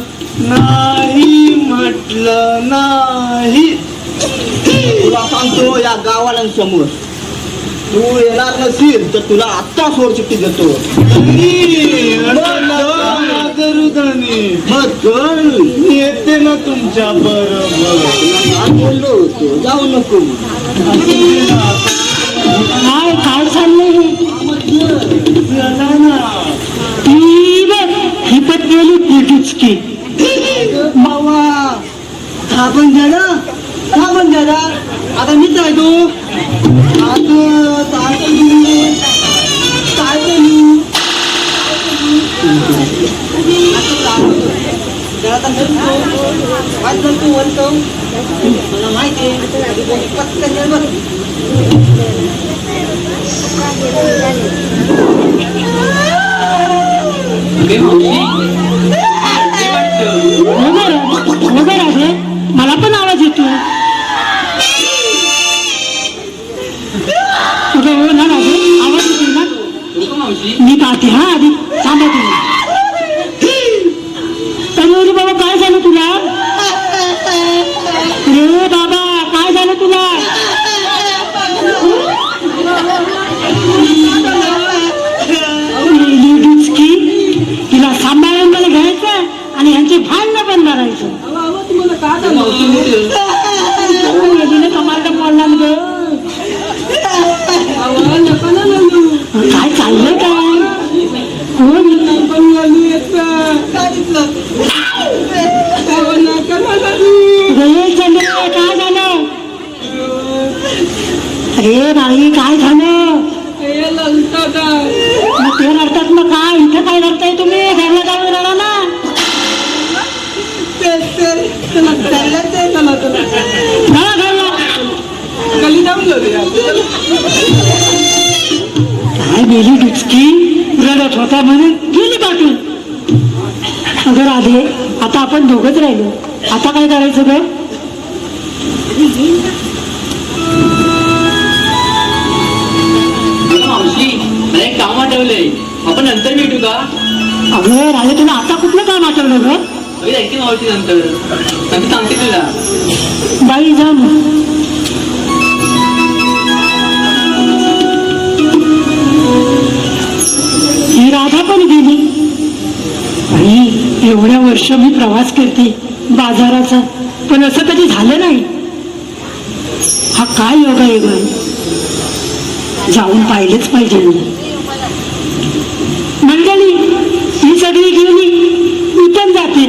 S1: नाही म्हटलं नाही. तुला सांगतो या गावाल्यांसमोर, तू येणार नसील तर तुला आत्ता सोडचिठ्ठी देतो. मग चल, मी येते ना तुमच्या बरोबर. बोललो होतो जाऊ नको.
S2: काय चाललंय? ती बघ, ही पण गेली तिकीच की.
S1: मावा हा पण झाला, हा पण झाला. आता मीच आहे तो. काय करू? मला माहिती
S2: मला पण आवाज येतो. हो ना राजे, आवाज येतो ना. मी पाहते हा आधी. थांबा तुम्ही. बाबा काय झालं तुला? रे बाबा काय झालं तुला? तिला सांभाळून मला घ्यायचं आणि ह्यांची भांडणं पण मारायचं.
S1: तुम्हाला काय झालं?
S2: कमाल बोलला ग.
S5: पण घालू येत नका मला
S2: रे चंद्र, काय झालं? अरे बाई, काय झालं?
S5: दादा
S2: मग ते रडतात, मग काय इथं काय रडताय तुम्ही? घरला जाऊन रडा ना. रडा घरला.
S5: खाली जाऊन
S2: काय गेली डिचकी, रडत होता म्हणून गेली पाठवून. अगं राधे, आता आपण दोघंच राहिलो, आता काय करायचं ग?
S3: मावशी, मला एक काम आठवलंय, आपण नंतर भेटू का?
S2: अगं राधे, तुला आता कुठलं काम आठवलं ग?
S3: अरे ऐकते मावशी, नंतर सांगते तुला.
S2: बाई जा मग. ही राधा पण गेली. आई, एवढ्या वर्ष मी प्रवास करते बाजाराचा, पण असं कधी झालं नाही. हा काय योग आहे ग? जाऊन पाहिलेच पाहिजे मी. मंडळी ही सगळी गेली, मी पण जाते.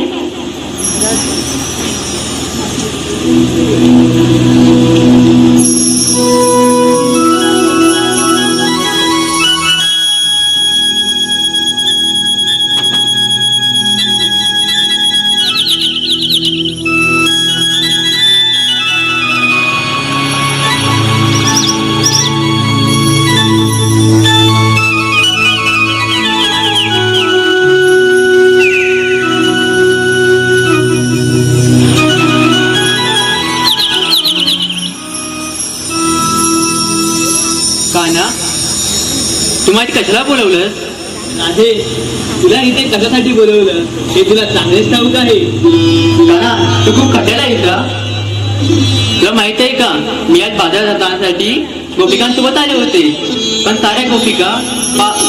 S3: काना, तुम्हाला कशाला बोलवलं?
S1: राधे, तुला इथे कशासाठी बोलवलं हे तुला चांगलेच ठाऊक आहे.
S3: काना, तू खूप खट्याला आहे का? तुला माहित आहे का, मी आज बाजारात जाण्यासाठी गोपिकांसोबत आले होते, पण साऱ्या गोपिका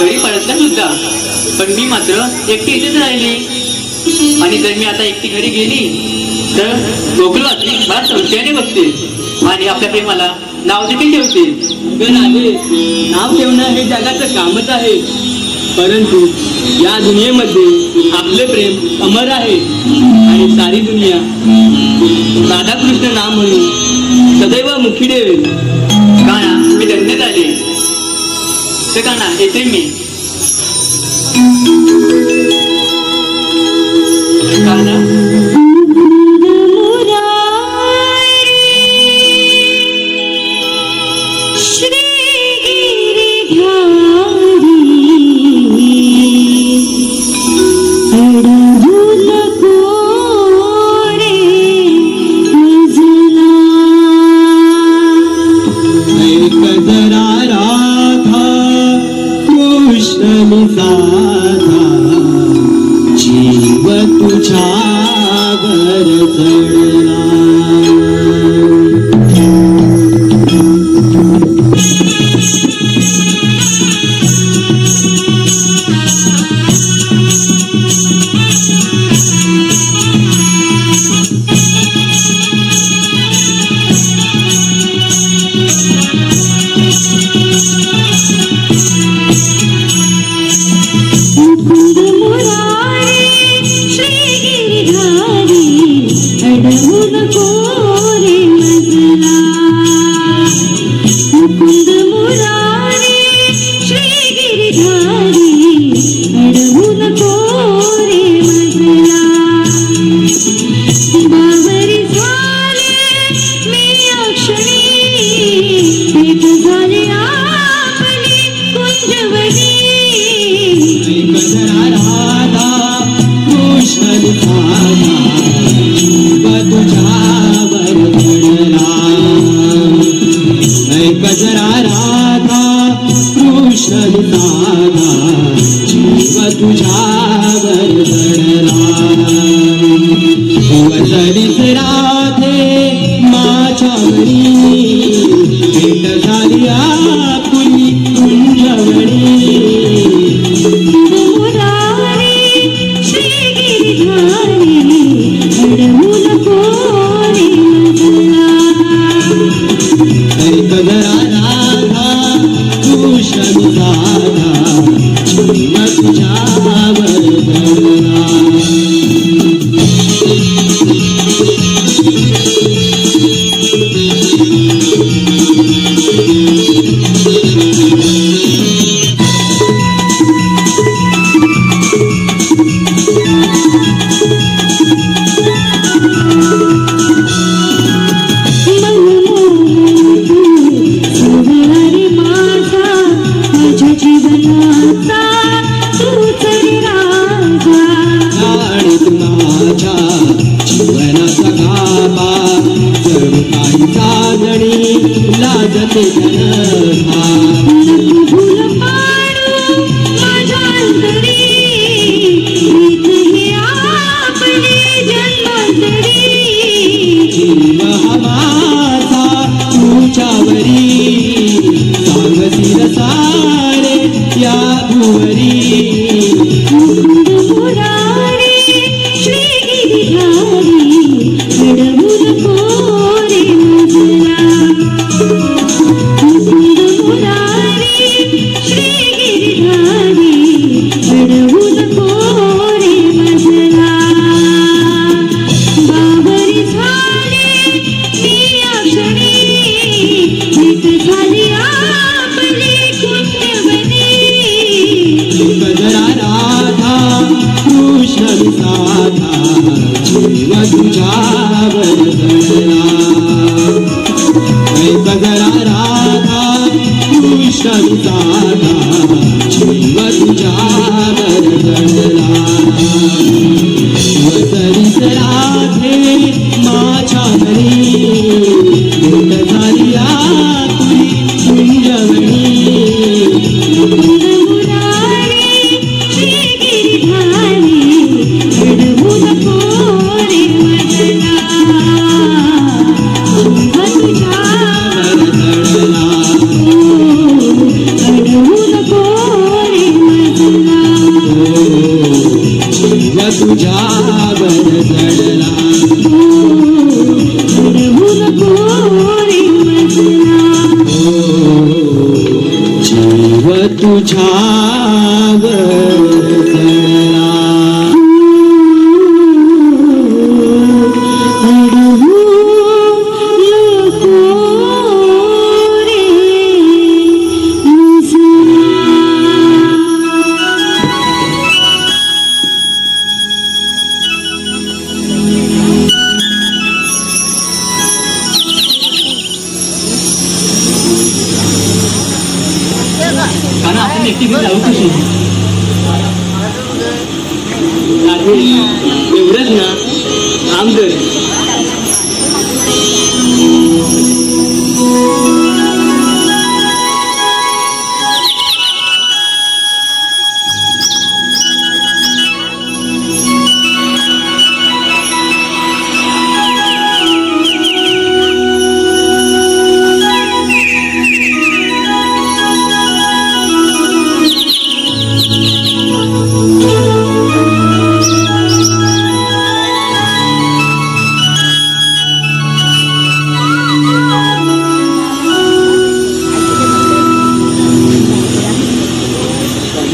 S3: घरी परतल्या सुद्धा, पण मी मात्र एकटी इथेच राहिली. आणि जर मी आता एकटी घरी गेली तर गोकुलवासी मला संशयाने बघतील आणि आपल्या प्रेमाला नाव देखील ठेवतील.
S1: अगं राधे, नाव ठेवणं हे जगाचं कामच आहे, परंतु या दुनियेमध्ये आपले प्रेम अमर आहे आणि सारी दुनिया राधाकृष्ण नाम म्हणून सदैव मुखी ठेवेल.
S3: काना, मी धन्य झाले. तर काना, येते मी. काना,
S1: जीव तुझ्यावर जडला. तुझ्यावर
S4: सोहळा माझा माझ्या जीवनाचा तूच रे राजा
S5: लाडीत माझ्या जीवनाचा गाभा जणू काही चांदणी लाजते जनता
S4: नको भूल पाडू माझ्या अंतरी प्रीत हे आपली जन्मांतरी
S5: जीव हा माझा तुझ्यावरी सांगतील सारे या भुवरी
S4: मुकुंद मुरारी श्री गिरिधारी घडवून कोरे मजला मुकुंद मुरारी श्री गिरिधारी घडवून कोरे मजला बावरी झाली ती अक्षणी भेट झाली आपली पुण्यवनी
S5: गजरा राधा कृष्ण विसाधा जीव तुझ्यावर जळला गजरा राधा कृष्ण विसाधा जीव तुझ्यावर जळला वसरीत राधे माझ्या घरी भेट झाली आपली कुंजवणी
S4: मुकुंद मुरारी श्री गिरिधारी घडवून कोरे मजला जीव तुझ्यावर घडवून कोरे मजला
S5: जीव तुझ्यावर जळला
S4: घडवून कोरे मजला
S5: जीव तुझ्यावर जळला
S3: कारण आपण एकटी घेऊन जाऊ कशी
S1: एवढंच ना थांब तर.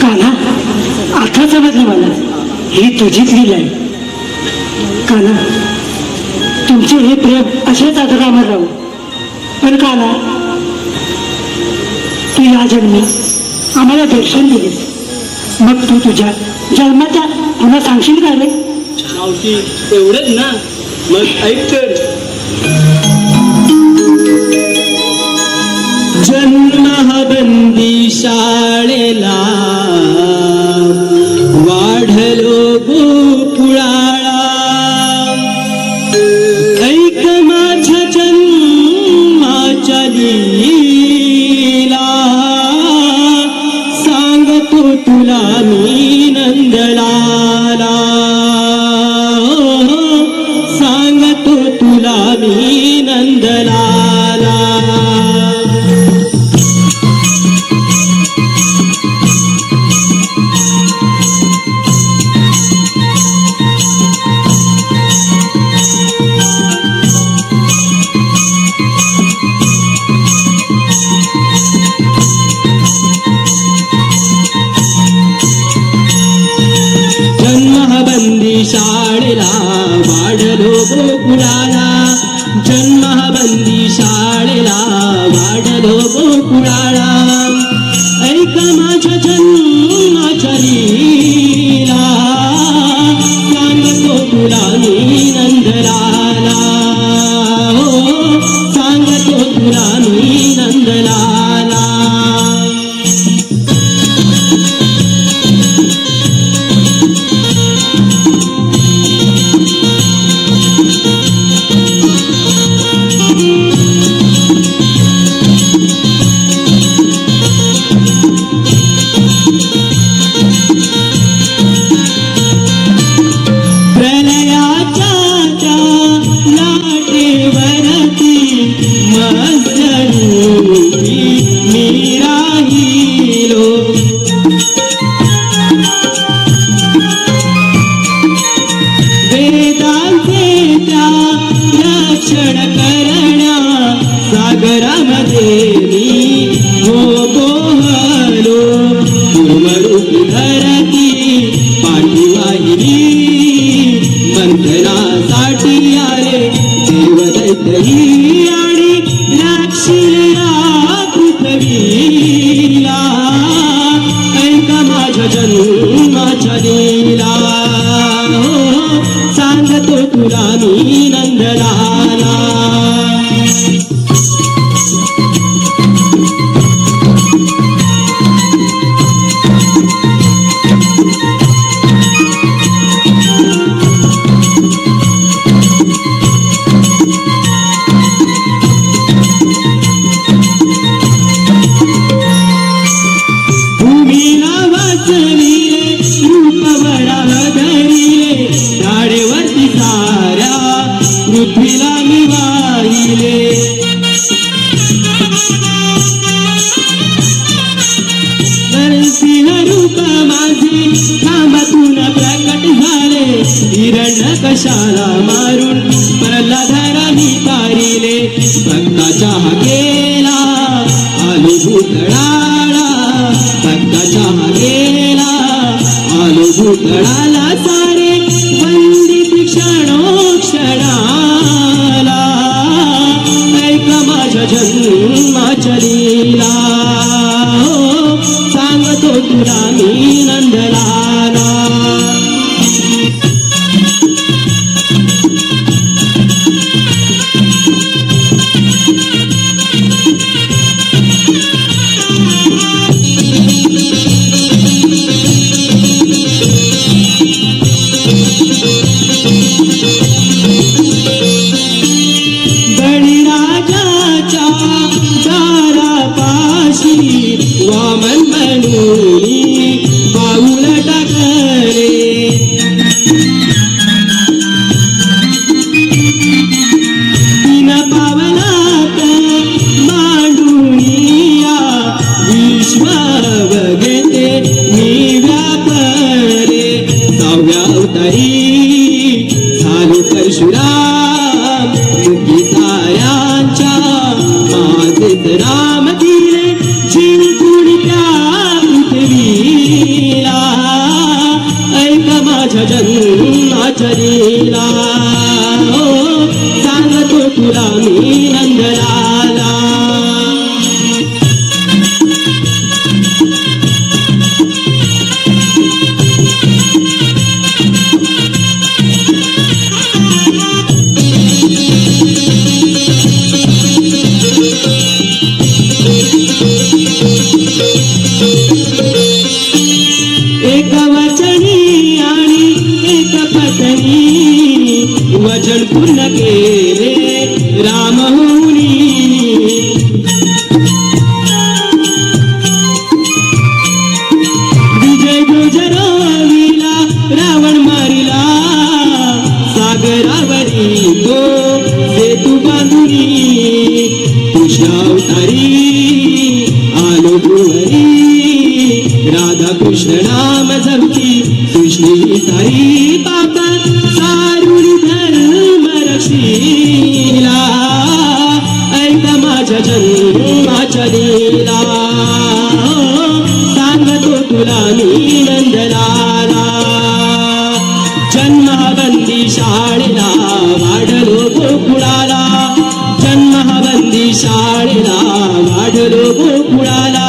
S2: कान्हा आता समजलं मला ही तुझीच लीला आहे. कान्हा तुमचे हे प्रेम असेच अजरामर राहू. पण कान्हा तू या जन्मी आम्हाला दर्शन दिलेस, मग तू तुझ्या जन्माच्या पुन्हा सांगशील का रे?
S1: मावशी एवढंच ना, मग ऐक तर.
S5: जन्म हा बंदी शाळेला वाढलो गोकुळाळा ऐक माझ्या जन्माच्या लीला सांगतो तुला मी नंदलाला सांगतो तुला मी नंदलाला शाळेला वाढलो गोकुळाला जन्म बंदी शाळेला वाढलो गोकुळाला ऐक माझ्या जन्माच्या लीला
S1: क्षण करण्या सागरामध्ये मी हो पोहलो कुर्मरूपी धरती पाठी वाहिली मंथनासाठी आले देवदैत्य आणि राक्षिल्या पृथ्वीला ऐका माझ्या जन्माच्या लीला हो, सांगतो तुला मी नंदलाला भूमीला वाचविले रूपवरा धरिले झाडेवरती साऱ्या पृथ्वीला मी वाहिले नरसिंह रूप माझे खांबातून प्रकट झाले हिरण्य कशाला मारून प्रल्हादारांनी तारिले भक्ताच्या हाकेला आलो भूतळाला भक्ताच्या हाकेला आलो भूतळाला सारे वंदित क्षणोक्षणाला ऐका माझ्या जन्माच्या लीला हो, सांगतो तुला मी नंदलाला बळीराजाच्या दारापाशी वामन म्हणून पाऊल टाकले तीन पावलात मांडूनिया विश्व बघते मी व्यापले सहाव्या अवतारी झालो परशुराम मुक्ती साऱ्यांच्या माझेच राम दिले जिंकून त्या पृथ्वीला ऐका माझ्या जन्माच्या लीला हो, सांगतो तुला मी नंदलाला एक वचनी आणि एक पत्नी वचन पूर्ण केले राम होऊनी विजय गुजराविला रावण मारिला सागरावरी तो सेतू बांधुनी कृष्णावतारी आलो भुवरी राधा कृष्ण नाम जपती कृष्णी सारी बाबा सारुण धर्म रक्षीला ऐका माझ्या जन्माच्या लीला सांगतो तुला मी नंदलाला जन्मबंदी शाळेला वाढलो गोकुळाला जन्मबंदी शाळेला वाढलो गोकुळाला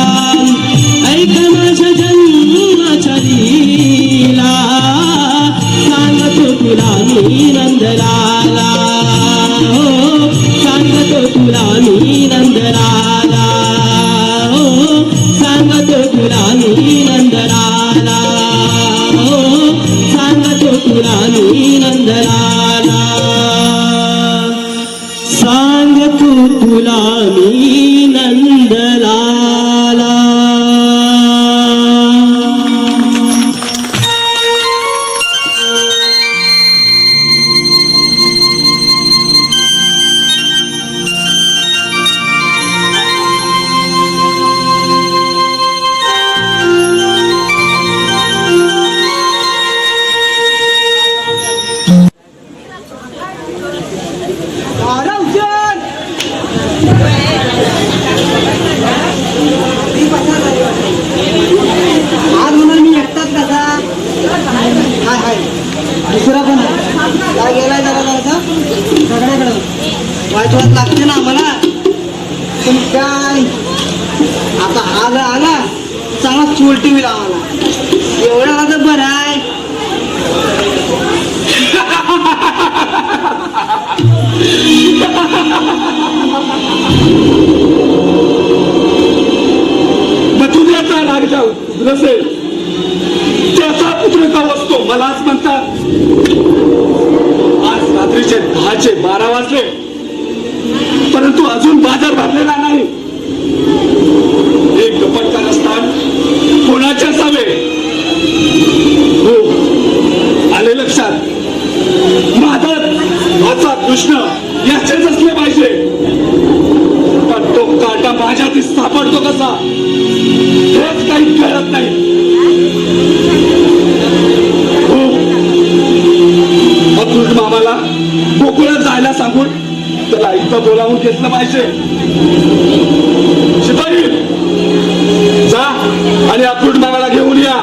S1: ऐक माझ्या जन्माच्या लीला सांगतो तुला मी नंदलाला हो, सांगतो तुला मी नंदलाला हो, सांगतो तुला मी नंदलाला हो, सांगतो तुला मी नंदलाला सांगतो तुला मी नंदलाला
S5: अरे
S2: दुसरा पण आहे. काय गेलाय जरा सगळ्याकडं वाचवत लागते ना आम्हाला. पण काय आता आला चांगला चोलटी होईल आम्हाला. एवढं आता बरं आहे.
S1: मथुऱ्याचा राजा नसेल त्याचा पुत्र का असतो मलाच म्हणतात. आज रात्रीचे 10:12 वाजले परंतु अजून बाजार भरलेला नाही. हे कपटकार असतात कोणाचे असावे. हो आले लक्षात. माझा कृष्ण याचेच असले पाहिजे. पण तो काटा माझ्यात सापडतो कसा हेच काही कळत नाही. हो अक्रूर मामाला गोकुळात जायला सांगून त्याला इथं बोलावून घेतलं पाहिजे. शिपाई जा आणि अक्रूर मामाला घेऊन या.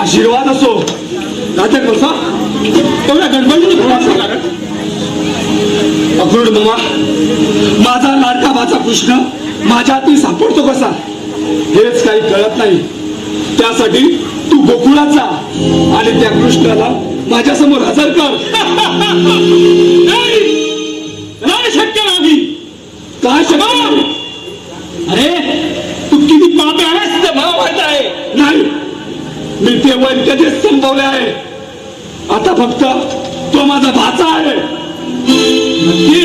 S1: आशीर्वाद असो राजा कसा तेवढ्या गडबडीने अक्रूर मामा माझा लाडका माझा कृष्ण माझ्यात सापडतो कसा हेच काही कळत नाही. त्यासाठी तू गोकुळात जा आणि त्या कृष्णाला माझ्या समोर हजर कर. शक्य नाही. काय शक्य नाही? अरे तू किती पापी आहेस ते मला माहित आहे. नाही मी ते वैन कधीच संपवले आहे. आता फक्त तो माझा भाचा आहे. नक्की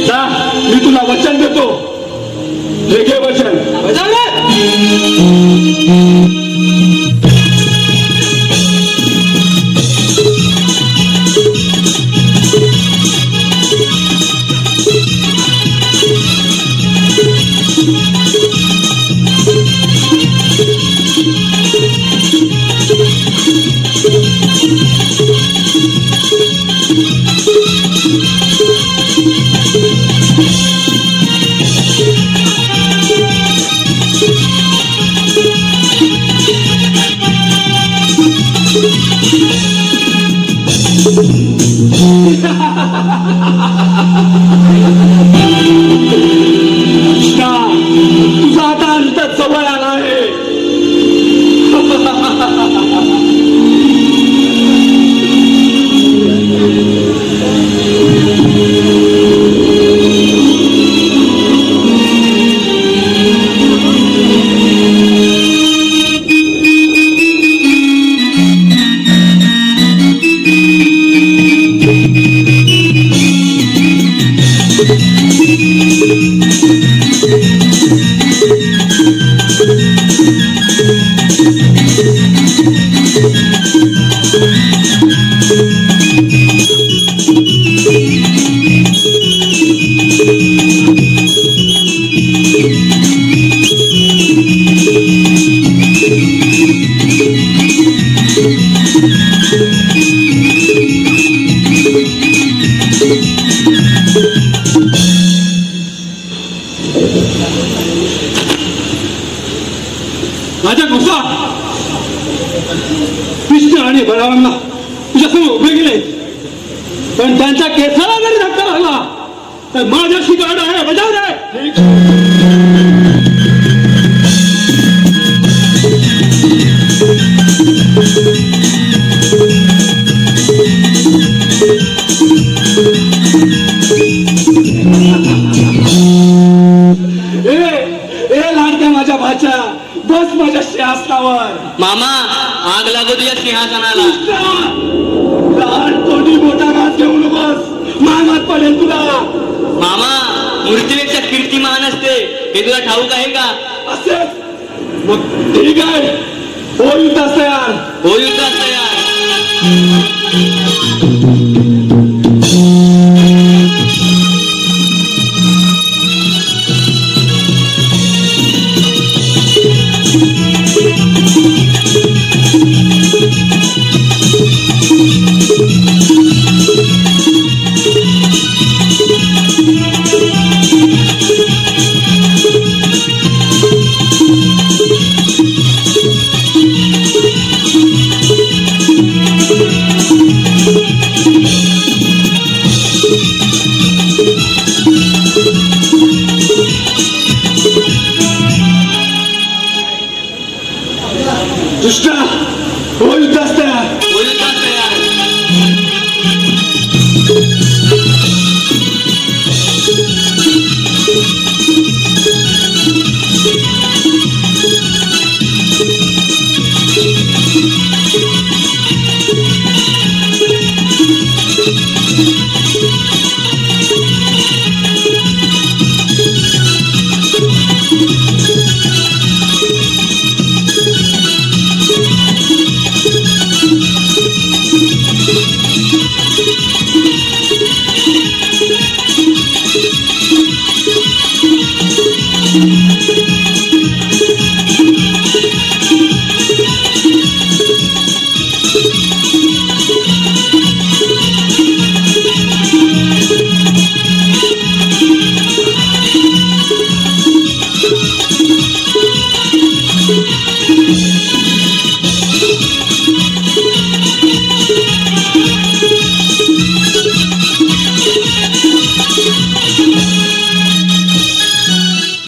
S1: जा मी तुला वचन देतो. हे घे वचन. माझ्या घोसा कृष्ण आणि बळावांना तुझ्यासमोर उभे गेले, पण त्यांच्या केसाला जरी धक्का लागला तर माझ्याशी गाड आहे, बजाव रे. ए लाडक्या माझ्या भाच्या, बस माझ्या सिंहासनावर.
S3: मामा आग लागू तुझ्या सिंहासनाला.
S1: लहान तोंडी मोठा घास घेऊ नकोस, मागात पडेल तुला.
S3: मामा मूर्तीपेक्षा कीर्ती महान असते हे तुला ठाऊक आहे का?
S1: असेच मग ठीक आहे, हो युद्धास तयार.
S3: हो युद्धास तयार.